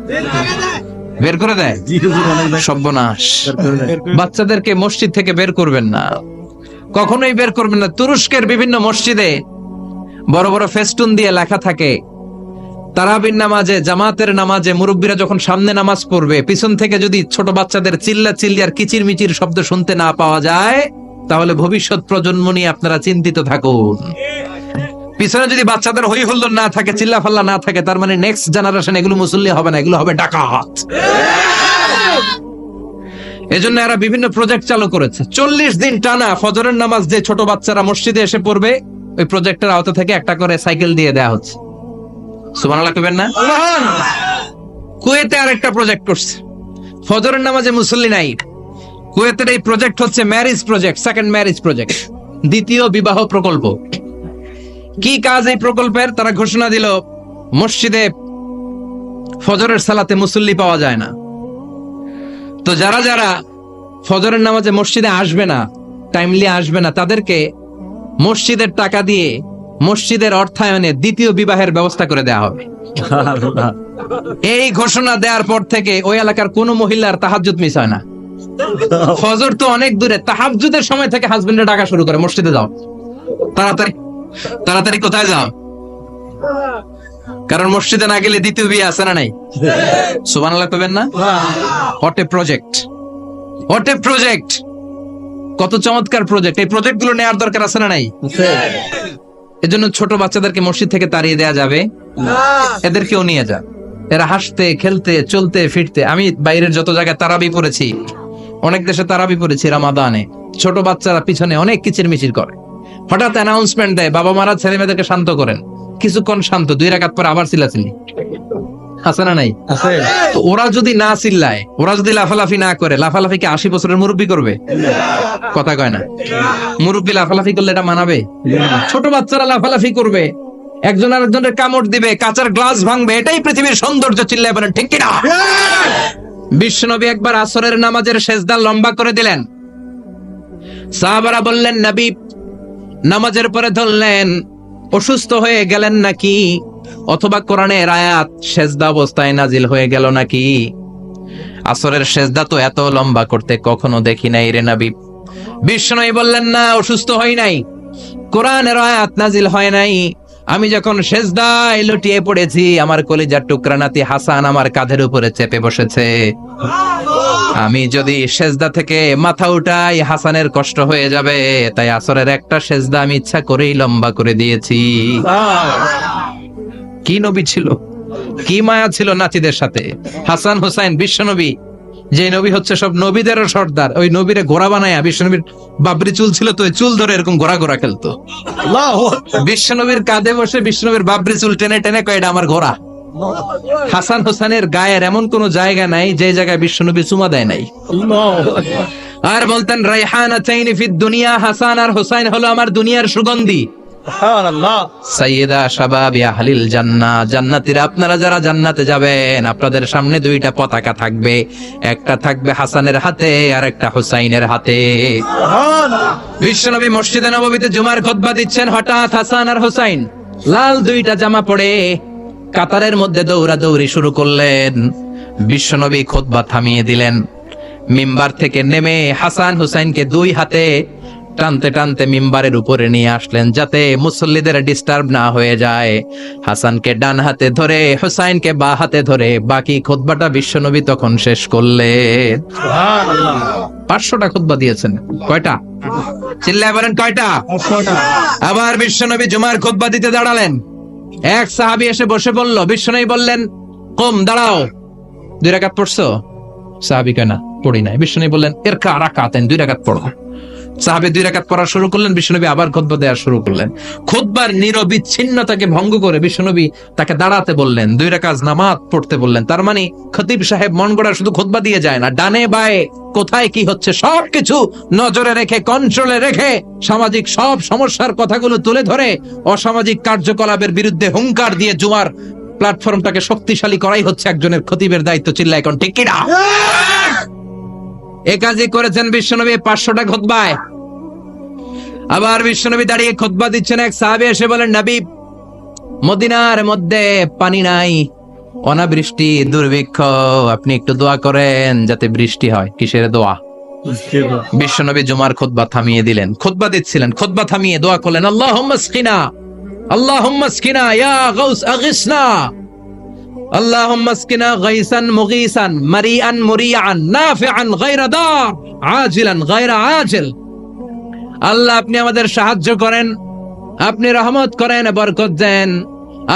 বের করে দেয়। সর্বনাশ, বাচ্চাদেরকে মসজিদ থেকে বের করবেন না, কখনোই বের করবেন না। তুরস্কের বিভিন্ন মসজিদে বড় বড় ফেস্টুন দিয়ে লেখা থাকে, তারাবির নামাজে, জামাতের নামাজে মুরব্বীরা যখন সামনে নামাজ পড়বে, পিছন থেকে যদি ছোট বাচ্চাদের চিল্লা চিল্লি আর কিচির মিচির শব্দ শুনতে না পাওয়া যায়, তাহলে ভবিষ্যৎ প্রজন্ম নিয়ে আপনারা চিন্তিত থাকুন। পিছনে যদি বাচ্চাদের হই হুল্লোড় না থাকে, চিল্লা ফাল্লা না থাকে, তার মানে নেক্সট জেনারেশন এগুলো মুসল্লি হবে না, এগুলো হবে ডাকাত। এজন্য এরা বিভিন্ন প্রজেক্ট চালু করেছে। 40 দিন টানা ফজরের নামাজ যে ছোট বাচ্চারা মসজিদে এসে পড়বে, ওই প্রজেক্টের আওতা থেকে একটা করে সাইকেল দিয়ে দেয়া হচ্ছে। সুবহানাল্লাহ কইবেন না? কুয়েতে আরেকটা প্রজেক্ট করছে, ফজরের নামাজে মুসল্লি নাই। কুয়েতের এই প্রজেক্ট হচ্ছে marriage project, second marriage project, দ্বিতীয় বিবাহ প্রকল্প। কি কাজ এই প্রকল্পের? তারা ঘোষণা দিল, মসজিদে ফজরের সালাতে মুসল্লি পাওয়া যায় না, তো যারা যারা ফজরের নামাজে মসজিদে আসবে না, টাইমলি আসবে না, তাদেরকে মসজিদের টাকা দিয়ে মসজিদের অর্থায়নে দ্বিতীয় বিবাহের ব্যবস্থা করে দেওয়া হবে। এই ঘোষণা দেওয়ার পর থেকে ওই এলাকার কোন মহিলার তাহাজ্জুদ মিস হয় না। ফজর তো অনেক দূরে, তাহাজ্জুদের সময় থেকে হাজবেন্ডের ডাকা শুরু করে, মসজিদে যাও, তাড়াতাড়ি তাড়াতাড়ি কোথায় যাও, কারণ মসজিদে না গেলে দ্বিতীয় বিয়ে আছে না নাই? সুবহানাল্লাহ কইবেন না? What a project, what a project, কত চমৎকার প্রজেক্ট। এই প্রজেক্ট গুলো নেওয়ার দরকার আছে না নাই? এজন্য ছোট বাচ্চাদেরকে মসজিদ থেকে তাড়িয়ে দেওয়া যাবে না, এদেরকেও নিয়ে যা। এরা হাসতে খেলতে চলতে ফিরতে, আমি বাইরের যত জায়গায় তারাবি পড়েছি, অনেক দেশে তারাবি পড়েছি রামাদানে, ছোট বাচ্চারা পিছনে অনেক কিচির মিচির করে, হঠাৎ অ্যানাউন্সমেন্ট দেয়, বাবা মারা ছেলে মেয়েদেরকে শান্ত করেন, কিছুক্ষণ শান্ত, 2 রাকাত পর আবার চিল্লাচিল্লি, আছে না নাই? তো ওরা যদি না চিল্লায়, ওরা যদি লাফালাফি না করে, লাফালাফি কি 80 বছরের মুরব্বী করবে? কথা কয় না। মুরব্বী লাফালাফি করলে এটা মানাবে? ছোট বাচ্চারা লাফালাফি করবে, একজন আরেকজনের কামড় দিবে, কাঁচের গ্লাস ভাঙবে, এটাই পৃথিবীর সৌন্দর্য। চিল্লায় বলেন ঠিক কিনা? বিশ্বনবী একবার আসরের নামাজের সেজদা লম্বা করে দিলেন, সাহাবারা বললেন, নবী নামাজের পরে ধরলেন, অসুস্থ হয়ে গেলেন নাকি, অথবা কোরআনের আয়াত সেজদা অবস্থায় নাজিল হয়ে গেল নাকি? আসরের সেজদা তো এত লম্বা করতে কখনো দেখি নাই রে নবী। বিশ্বনবী বললেন, না, অসুস্থ হই নাই, কোরআনের আয়াত নাজিল হয় নাই, আমি যখন সেজদায় লুটিয়ে পড়েছি, আমার কলিজার টুকরা নাতি হাসান আমার কাঁধের উপরে চেপে বসেছে, আমি যদি সেজদা থেকে মাথা উঠাই হাসানের কষ্ট হয়ে যাবে, তাই আসরের একটা সেজদা আমি ইচ্ছা করেই লম্বা করে দিয়েছি। কি নবী ছিল, কি মায়া ছিল নাতিদের সাথে। হাসান হুসাইন, বিশ্বনবী যে নবী হচ্ছে সব নবীদেরও সর্দার, ওই নবীরে ঘোড়া বানায়া, বিশ্বনবীর বাবরি চুল ছিল তো, চুল ধরে এরকম ঘোড়া ঘোড়া খেলতো। বিশ্বনবীর কাঁধে বসে বিশ্বনবীর বাবরি চুল টেনে টেনে কয়, এটা আমার ঘোড়া। হাসান হোসেনের গায়ের এমন কোন জায়গা নাই যে জায়গায় বিশ্বনবী চুমা দেয় নাই। আর বলতেন, রাইহানাতাইনি ফিদ দুনিয়া, হাসান আর হোসাইন হলো আমার দুনিয়ার সুগন্ধি। সাইয়্যিদা শাবাবি আহলিল জান্নাহ, জান্নাতীরা আপনারা যারা জান্নাতে যাবেন, আপনাদের সামনে 2টা পতাকা থাকবে, একটা থাকবে হাসানের হাতে আর একটা হুসাইনের হাতে। বিশ্বনবী মসজিদে নববীতে জুমার খুতবা দিচ্ছেন, হঠাৎ হাসান আর হুসাইন লাল 2টা জামা পরে কাতারের মধ্যে দৌড়াদৌড়ি শুরু করলেন। বিশ্বনবী খুতবা থামিয়ে দিলেন, মিম্বার থেকে নেমে হাসান হুসাইনকে 2 হাতে টানতে টানতে মিম্বারের উপরে নিয়ে আসলেন, যাতে মুসল্লিদের ডিস্টার্ব না হয়ে যায়। হাসানকে ডান হাতে ধরে, হুসাইনকে বাঁ হাতে ধরে বাকি খুতবাটা বিশ্বনবী তখন শেষ করলেন। সুবহানাল্লাহ। 500টা খুতবা দিয়েছেন। কয়টা? চিল্লায় বলেন কয়টা? 500টা। আবার বিশ্বনবী জুমার খুতবা দিতে দাঁড়ালেন, এক সাহাবী এসে বসে বলল, বিশ্বনবী বললেন, কম, দাঁড়াও, 2 রাকাত পড়ছো? সাহাবী কয়, না, পড়ি নাই। বিশ্বনবী বললেন, এরকা রাকাতেন, 2 রাকাত পড়ো। সাহাবে 2 রাকাত পড়া শুরু করলেন, বিশ্বনবী আবার খুতবা দেওয়া শুরু করলেন। খুতবার নিরবিচ্ছিন্নতাকে ভঙ্গ করে বিশ্বনবী তাকে দাঁড়াতে বললেন, 2 রাকাত নামাজ পড়তে বললেন। তার মানে খতিব সাহেব মন গড়া শুধু খুতবা দিয়ে যায় না, ডানে বায়ে কোথায় কি হচ্ছে সবকিছু নজরে রেখে, কন্ট্রোলে রেখে, সামাজিক সব সমস্যার কথাগুলো তুলে ধরে অসামাজিক কার্যকলাপের বিরুদ্ধে হুঙ্কার দিয়ে জুমার প্ল্যাটফর্মটাকে শক্তিশালী করাই হচ্ছে একজনের খতিবের দায়িত্ব। চিল্লা এখন ঠিক কিনা? এ কাজই করেছেন বিশ্বনবী 500টা খুতবায়। আবার বিশ্বনবী দাঁড়িয়ে খুতবা দিচ্ছেন, এক সাহাবী এসে বলেন, নবী, মদিনার মধ্যে পানি নাই, অনাবৃষ্টি, দুর্ভিক্ষ, আপনি একটু দোয়া করেন যাতে বৃষ্টি হয়। কিসের দোয়া? বিশ্বনবী জুমার খুতবা থামিয়ে দিলেন, খুতবা দিচ্ছিলেন, খুতবা থামিয়ে দোয়া করলেন, আল্লাহুম্মা আসকিনা, আল্লাহুম্মা আসকিনা ইয়া গাউস আগিসনা, আল্লাহুম্মা আসকিনা গাইসান মুগীসান মারিআন মুরিআন নাফিআন গায়রা দার আজিলান গায়রা আজিল। আল্লাহ, আপনি আমাদের সাহায্য করেন, আপনি রহমত করেন, বরকত দেন,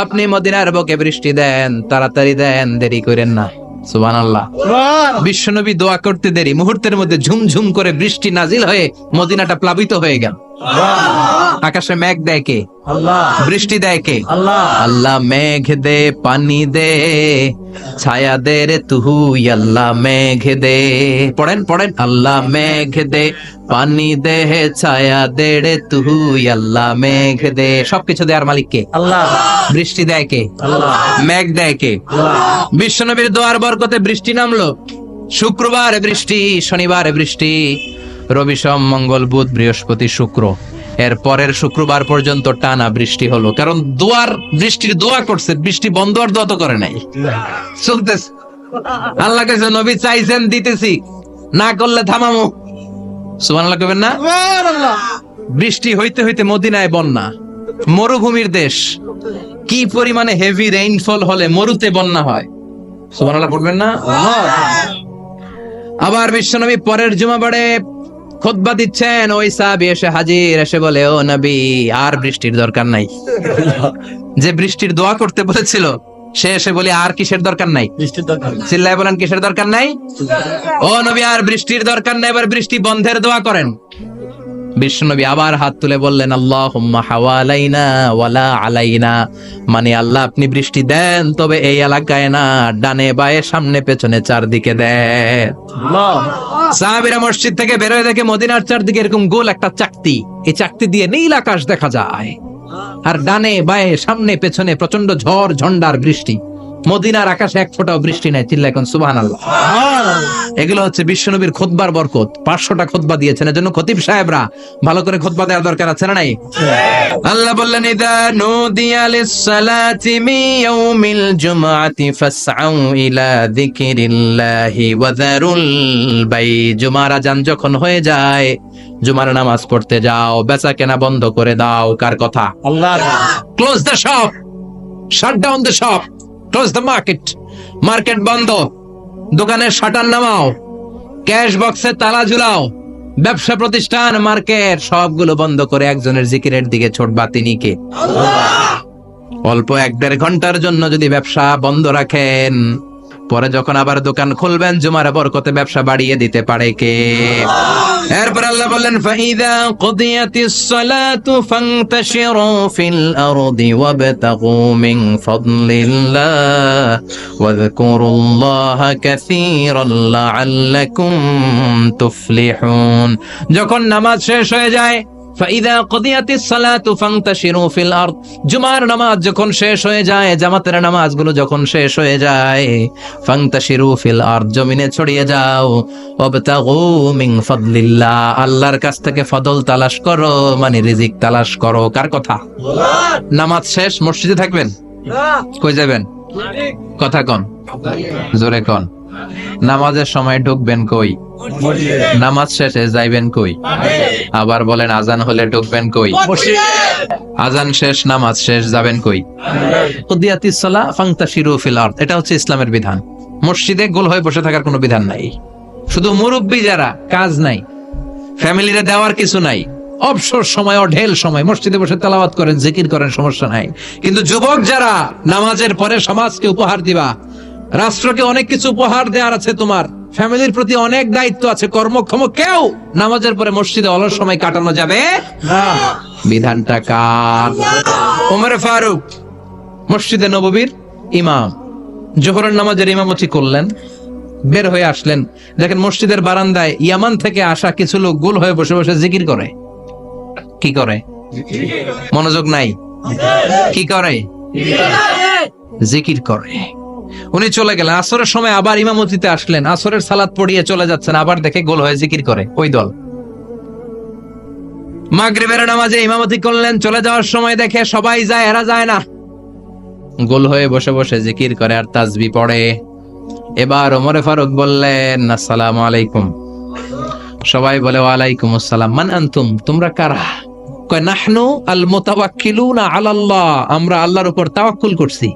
আপনি মদিনার বুকে বৃষ্টি দেন, তাড়াতাড়ি দেন, দেরি করেন না। সুবহানাল্লাহ। বিশ্বনবী দোয়া করতে দেরি, মুহূর্তের মধ্যে ঝুমঝুম করে বৃষ্টি নাজিল হয়ে মদিনাটা প্লাবিত হয়ে গেল। আকাশে মেঘ দেয় কে? আল্লাহ। বৃষ্টি দেয় কে? আল্লাহ। আল্লাহ মেঘ দে, পানি দে, ছায়া দে রে তুহু, আল্লাহ মেঘ দে। পড়েন পড়েন, আল্লাহ মেঘ দে, পানি দে, ছায়া দে রে তুহু, আল্লাহ মেঘ দে। সবকিছু দেয়ার মালিক কে? আল্লাহ। বৃষ্টি দেয় কে? আল্লাহ। মেঘ দেয় কে? আল্লাহ। বিশ্বনবীর দোয়ার বরকতে বৃষ্টি নামলো। শুক্রবার বৃষ্টি, শনিবার বৃষ্টি, রবি সোম মঙ্গল বুধ বৃহস্পতি শুক্র, এর পরের শুক্রবার পর্যন্ত টানা বৃষ্টি হলো। কারণ দোয়ার বৃষ্টির দোয়া করছে, বৃষ্টি বন্ধ আর দোয়া তো করে নাই, চলতেছে। আল্লাহ কাছে নবী চাইছেন, দিতেছি, না করলে থামামু। সুবহানাল্লাহ কইবেন না? বৃষ্টি হইতে হইতে মদিনায় বন্যা, মরুভূমির দেশ, কি পরিমাণে হেভি রেইনফল হলে মরুতে বন্যা হয়। সুবহানাল্লাহ পড়বেন না? আবার বিশ্বনবী পরের জুমাবারে খুতবা দিচ্ছেন, ওই সাহাবী এসে হাজির, এসে বলে, ও নবী, আর বৃষ্টির দরকার নাই। যে বৃষ্টির দোয়া করতে বলেছিল সে এসে বলে, আর কিসের দরকার নাই? বৃষ্টির দরকার। চিল্লায় বলেন, কিসের দরকার নাই? ও নবী, আর বৃষ্টির দরকার নাই, এবার বৃষ্টি বন্ধের দোয়া করেন। বিশ্বনবী আবার হাত তুলে বললেন, আল্লাহুম্মা হাওয়ালাইনা ওয়ালা আলাইনা, মানে আল্লাহ, আপনি বৃষ্টি দেন, তবে এই এলাকায় না, ডানে বায়ে সামনে পেছনে চারদিকে দেন। সাহাবীরা মসজিদ থেকে বের হয়ে দেখে মদিনার চারদিকে এরকম গোল একটা চাকতি, এই চাকতি দিয়ে নীল আকাশ দেখা যায়, আর ডানে বায়ে সামনে পেছনে প্রচন্ড ঝড় ঝন্ডার বৃষ্টি। মদিনার আকাশে এক ফোঁটাও বৃষ্টি নাই। চিল্লা এখন সুবহানাল্লাহ। এগুলো হচ্ছে বিশ্বনবীর খুতবার বরকত। 500টা খুতবা দিয়েছেন, এজন্য খতিব সাহেবরা ভালো করে খুতবা দেওয়ার দরকার আছে না নাই? আল্লাহ বললেন, ইদা নুদিয়া লিস-সালাতি মিন ইয়াউমিল জুমআতি ফাসআউ ইলা যিকরিল্লাহি ওয়া যারুল বাই। জুমার আযান যখন হয়ে যায়, জুমার নামাজ পড়তে যাও, বেচা কেনা বন্ধ করে দাও। কার কথা? আল্লাহর। Close the shop, shut down the shop, close the market. Market বন্ধ, দোকানের শাটার নামাও, ক্যাশ বক্সে তালা ঝুলাও, ব্যবসা প্রতিষ্ঠান, মার্কেট সবগুলো বন্ধ করে একজনের জিকিরের দিকে ছোটবা। তিনি কে? অল্প 1-1.5 ঘন্টার জন্য যদি ব্যবসা বন্ধ রাখেন, পরে যখন আবার দোকান খুলবেন, জুমার বরকতে ব্যবসা বাড়িয়ে দিতে পারে কে? এরপর আল্লাহ বললেন, ফাইদা কুদিয়াতিস সালাতু ফান্তাশিরু ফিল আরদি ওয়াবতাগু মিন ফাদলিল্লাহ ওয়াযকুরুল্লাহা কাসীরান লাআল্লাকুম তুফলিহুন। যখন নামাজ শেষ হয়ে যায়, ফাইদা কুদিয়াতিস সালাতু ফান্তাশিরু ফিল আরদ, জুমার নামাজ যখন শেষ হয়ে যায়, জামাতের নামাজগুলো যখন শেষ হয়ে যায়, ফান্তাশিরু ফিল আরদ, জমিনে ছড়িয়ে যাও, ওয়াবতাগু মিন ফাদলিল্লাহ, আল্লাহর কাছ থেকে ফদল তালাশ করো, মানে রিজিক তালাশ করো। কার কথা? নামাজ শেষ মসজিদে থাকবেন? কই যাবেন? কথা কন, জোরে কন। নামাজের সময় ঢুকবেন কই? নামাজ শেষে যাইবেন কই? আবার বলেন, আজান হলে ঢুকবেন কই? আজান শেষ, নামাজ শেষ, যাবেন কই? কুদিয়াতিস সালাহ ফান্তাশিরু ফিল আরদ, এটা হচ্ছে ইসলামের বিধান। মসজিদে গোল হয়ে বসে থাকার কোনো বিধান নাই। শুধু মুরব্বী যারা, কাজ নাই, ফ্যামিলিরে দেওয়ার কিছু নাই, অবসর সময়, অঢেল সময় মসজিদে বসে তেলাওয়াত করেন, জিকির করেন, সমস্যা নাই। কিন্তু যুবক যারা, নামাজের পরে সমাজকে উপহার দিবা, রাষ্ট্রকে অনেক কিছু উপহার দেওয়ার আছে, তোমার ফ্যামিলির প্রতি অনেক দায়িত্ব আছে, কর্মক্ষম কেউ নামাজের পরে মসজিদে অলস সময় কাটানো যাবে না। বিধানটা কার? ওমর ফারুক মসজিদে নববীর ইমাম, জোহরের নামাজের ইমামতি করলেন, বের হয়ে আসলেন, দেখেন মসজিদের বারান্দায় ইয়ামান থেকে আসা কিছু লোক গোল হয়ে বসে বসে জিকির করে। কি করে? মনোযোগ নাই। কি করে? জিকির করে। উনি চলে গেলেন, আসরের সময় আবার ইমামতিতে আসলেন, আসরের সালাত পড়িয়ে চলে যাচ্ছেন, আবার দেখে গোল হয়ে জিকির করে ওই দল। মাগরিবের নামাজে ইমামতি করলেন, চলে যাওয়ার সময় দেখে সবাই যায়, এরা যায় না, গোল হয়ে বসে বসে জিকির করে আর তাসবিহ পড়ে। এবার ওমর ফারুক বললেন, আসসালামু আলাইকুম। সবাই বলে ওয়ালাইকুম আসসালাম। মান আনতুম, তোমরা কারা? কয় নাহনু আল মুতাওয়াক্কিলুনা আলাল্লাহ, আমরা আল্লাহর উপর তাওয়াক্কুল করছি।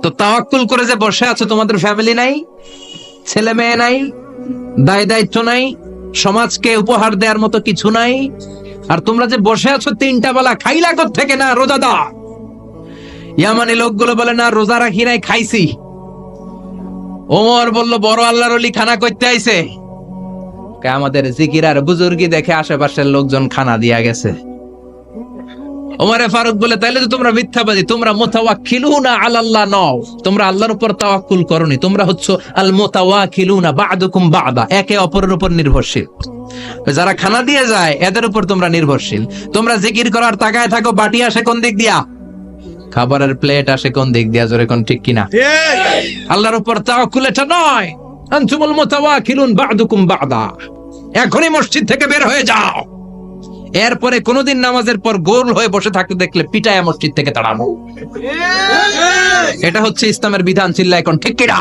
তো তাওয়াক্কুল করে যে বসে আছো, তোমাদের ফ্যামিলি নাই, ছেলে মেয়ে নাই, দায় দায়িত্ব নাই, সমাজকে উপহার দেওয়ার মতো কিছু নাই, আর তোমরা যে বসে আছো তিনটা বেলা খাইলা কোত্থেকে? না রোজাদার। ইয়ামানি লোকগুলো বলে না রোজা রাখি নাই, খাইছি। ওমর বলল বড় আল্লাহর ওলি খানা করতে আইছে। আমাদের জিকির আর বুজুর্গি দেখে আশেপাশের লোকজন খানা দিয়া গেছে। ওমরে ফারুক বলে তাইলে তো তোমরা মিথ্যাবাদী, তোমরা মুতাওয়াক্কিলুনা আলাল্লাহ নও, তোমরা আল্লাহর উপর তাওয়াক্কুল করনি, তোমরা হচ্ছে আল মুতাওয়াক্কিলুনা বা'দুকুম বা'দা, একে অপরের উপর নির্ভরশীল। যারা খানা দিয়ে যায় এদের উপর তোমরা নির্ভরশীল। তোমরা জিকির করার তাকায় থাকো, বাটি আসে কোন দিক দিয়া, খাবারের প্লেট আসে কোন দিক দিয়া, জোরে কোন ঠিক কিনা? আল্লাহর উপর তাওয়াক্কুল এটা নয়। আনতুমুল মুতাওয়াক্কিলুন বা'দুকুম বা'দা। এখনই মসজিদ থেকে বের হয়ে যাও। এরপরে কোনদিন নামাজের পর গোল হয়ে বসে থাকতে দেখলে পিটায়া মসজিদ থেকে তাড়াবো। এটা হচ্ছে ইসলামের বিধান। চিল্লা এখন ঠিক কিনা?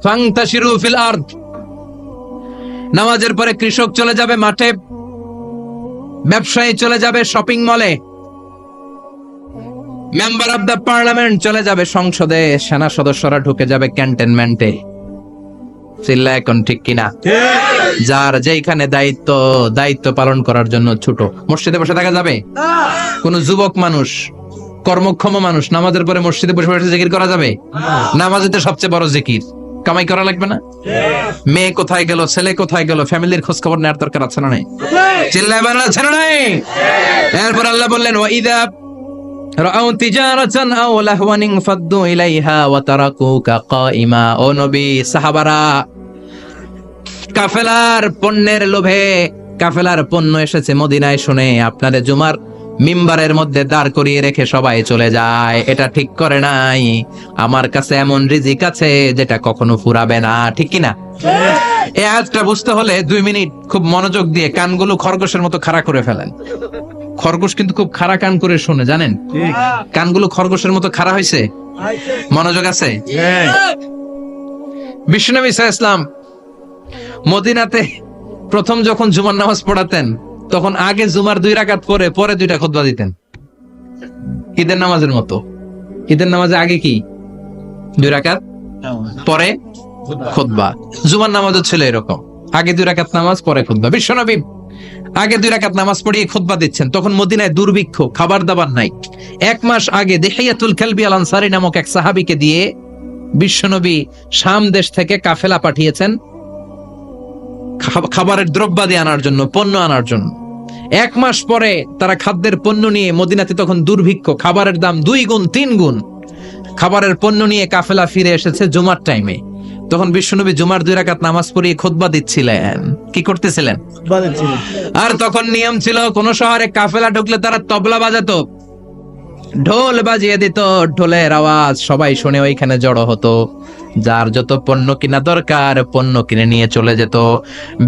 ফান্তাশিরু ফিল আরদ। নামাজের পরে কৃষক চলে যাবে মাঠে, ব্যবসায়ী চলে যাবে শপিং মলে, মেম্বার অফ দ্য পার্লামেন্ট চলে যাবে সংসদে, সেনা সদস্যরা ঢুকে যাবে ক্যান্টনমেন্টে। চিল্লা এখন ঠিক কিনা? যার যেখানে দায়িত্ব পালন করার জন্য ছোট, মসজিদে বসে থাকা যাবে? কোন যুবক মানুষ, কর্মক্ষম মানুষ নামাজের পরে মসজিদে বসে বসে জিকির করা যাবে? নামাজেতে সবচেয়ে বড় জিকির। কামাই করা লাগবে না? মেয়ে কোথায় গেল, ছেলে কোথায় গেল, ফ্যামিলির খোঁজ খবর নেওয়ার দরকার আছে না নাই? চিল্লায় বাংলা আছে না নাই? এরপর আল্লাহ বললেন ওয়াইদা রাআউ তিজারাতান আও লাহওয়ান ফাদ্দু ইলাইহা ওয়া তারাকুকা কাইমা। ও নবী, সাহাবারা কাফেলার পণ্যের লোভে, কাফেলার পণ্য এসেছে মদিনায় শুনে আপনাদের জুমার মিম্বারের মধ্যে দাঁড় করিয়ে রেখে সবাই চলে যায়। এটা ঠিক করে নাই। আমার কাছে এমন রিজিক আছে যেটা কখনো ফুরাবে না। ঠিক কিনা? এই আয়াতটা বুঝতে হলে 2 মিনিট খুব মনোযোগ দিয়ে কানগুলো খরগোশের মতো খাড়া করে ফেলেন। খরগোশ কিন্তু খুব খাড়া কান করে শোনে, জানেন? কানগুলো খরগোশের মতো খাড়া হয়েছে। মনোযোগ আছে? বিশ্বনবী সাল্লাল্লাহু আলাইহি ওয়াসাল্লাম মদিনাতে প্রথম যখন জুমার নামাজ পড়াতেন, তখন আগে জুমার 2 রাকাত পরে 2টা খুতবা দিতেন, ঈদের নামাজের মতো। ঈদের নামাজে আগে কি 2 রাকাত, পরে খুতবা। জুমার নামাজও ছিল এরকম, আগে 2 রাকাত নামাজ, পরে খুতবা। বিশ্বনবী আগে 2 রাকাত নামাজ পড়িয়ে খুতবা দিচ্ছেন, তখন মদিনায় দুর্ভিক্ষ, খাবার দাবার নাই। 1 মাস আগে দিহিয়াতুল কালবি আল আনসারী নামক এক সাহাবীকে দিয়ে বিশ্বনবী শাম দেশ থেকে কাফেলা পাঠিয়েছেন খাবারের দ্রব্যাদি আনার জন্য, পণ্য আনার জন্য। 1 মাস পরে তারা খাদ্যের পণ্য নিয়ে, মদিনাতে তখন দুর্ভিক্ষ, খাবারের দাম 2 গুণ 3 গুণ, খাবারের পণ্য নিয়ে কাফেলা ফিরে এসেছে জুমার টাইমে। তখন বিশ্বনবী জুমার 2 রাকাত নামাজ পড়িয়ে খুতবা দিচ্ছিলেন। কি করতেছিলেন? আর তখন নিয়ম ছিল, কোন শহরে কাফেলা ঢুকলে তারা তবলা বাজাতো, ঢোল বাজিয়ে দিত, ঢোলের আওয়াজ সবাই শুনে ওইখানে জড়ো হতো। যার যত পণ্য কিনা দরকার পণ্য কিনে নিয়ে চলে যেত।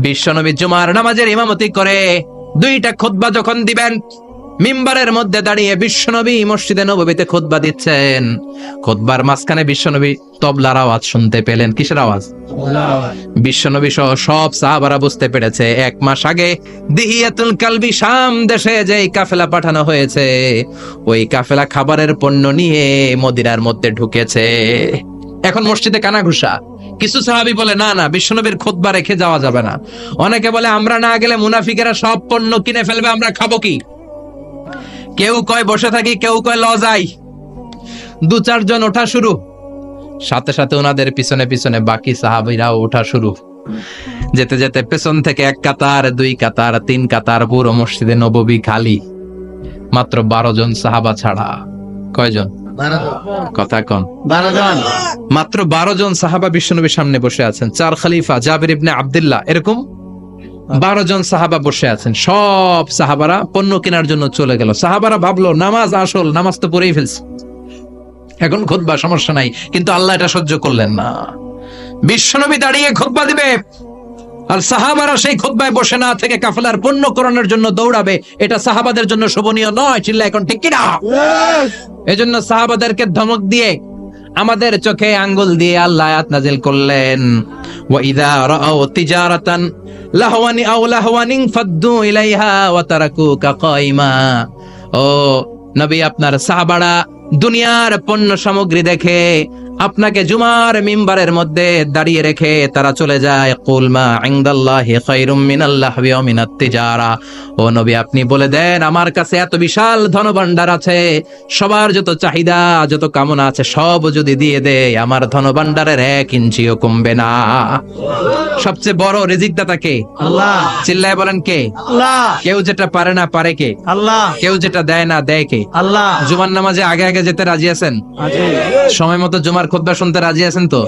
বিশ্বনবী জুমার নামাজের ইমামতি করে 2টা খুতবা যখন দিবেন, মিম্বারের মধ্যে দাঁড়িয়ে বিশ্বনবী মসজিদে নববীতে খুতবা দিচ্ছেন। খুতবার মাঝখানে বিশ্বনবী তবলার আওয়াজ শুনতে পেলেন। কিসের আওয়াজ? বিশ্বনবী সহ সব সাহাবারা বুঝতে পেরেছে 1 মাস আগে দিহিয়াতুল কালবি শাম দেশে যে কাফেলা পাঠানো হয়েছে, ওই কাফেলা খাবারের পণ্য নিয়ে মদিনার মধ্যে ঢুকেছে। এখন মসজিদে কানাঘুষা। কিছু সাহাবী বলে না না, বিশ্বনবীর খুতবা রেখে যাওয়া যাবে না। অনেকে বলে আমরা না গেলে মুনাফিকেরা সব পণ্য কিনে ফেলবে, আমরা খাবো কি? কেউ কয় বসে থাকি, কেউ কয় ল যাই। 2-4 জন ওঠা শুরু। সাথে সাথে ওনাদের পিছনে পিছনে বাকি সাহাবীরাও ওঠা শুরু। যেতে যেতে পেছন থেকে 1 কাতার, 2 কাতার, 3 কাতার, পুরো মসজিদে নববী খালি, মাত্র 12 জন সাহাবা ছাড়া। কয়জন? কথা কন।
12 জন।
মাত্র 12 জন সাহাবা বিশ্বনবীর সামনে বসে আছেন। 4 খলিফা জাবির ইবনে আব্দুল্লাহ, এরকম 12 জন সাহাবা বসে আছেন। সব সাহাবারা পণ্য কেনার জন্য চলে গেল। সাহাবারা ভাবলো নামাজ আসল, নামাজ তো পড়েই ফেলছে, এখন খুতবা সমস্যা নাই, কিন্তু আল্লাহ এটা সহ্য করলেন না। বিশ্বনবী দাঁড়িয়ে খুতবা দিবে আর সাহাবারা সেই খুতবায় বসে না থেকে কাফেলার পণ্য করানোর জন্য দৌড়াবে, এটা সাহাবাদের জন্য শোভনীয় নয়। চিল্লা এখন ঠিক কিনা? এজন্য সাহাবাদেরকে ধমক দিয়ে, আমাদের চোখে আঙ্গুল দিয়ে আল্লাহ আয়াত নাজিল করলেন, ওয়া ইযা রাআউ তিজারাতান লাহওয়ানি আও লাহওয়ানিন ফাদ্দু ইলাইহা ওয়া তারাকুকা কাইমা। ও নবী, আপনার সাহাবারা দুনিয়ার পণ্য সামগ্রী দেখে আপনাকে জুমার মিম্বারের মধ্যে দাঁড়িয়ে রেখে তারা চলে যায়। কুল মা ইনদাল্লাহি খায়রুম মিনাল লাহবি ওয়া মিনাত তিজারা। ও নবী, আপনি বলে দেন আমার কাছে এত বিশাল ধনভাণ্ডার আছে, সবার যত চাহিদা যত কামনা আছে সব যদি দিয়ে দেয় আমার ধনভাণ্ডারের 1 ইঞ্চিও কমবে না। সবচেয়ে বড় রিজিকদাতা কে?
আল্লাহ।
চিল্লায় বলেন কে?
আল্লাহ।
কেউ যেটা পারে না পারে কে?
আল্লাহ।
কেউ যেটা দেয় না দেয় কে?
আল্লাহ।
জুমার নামাজে আগে আগে যেতে রাজি আছেন?
আছে।
সময় মতো জুমার খুতবা শুনতে রাজি আছেন তো?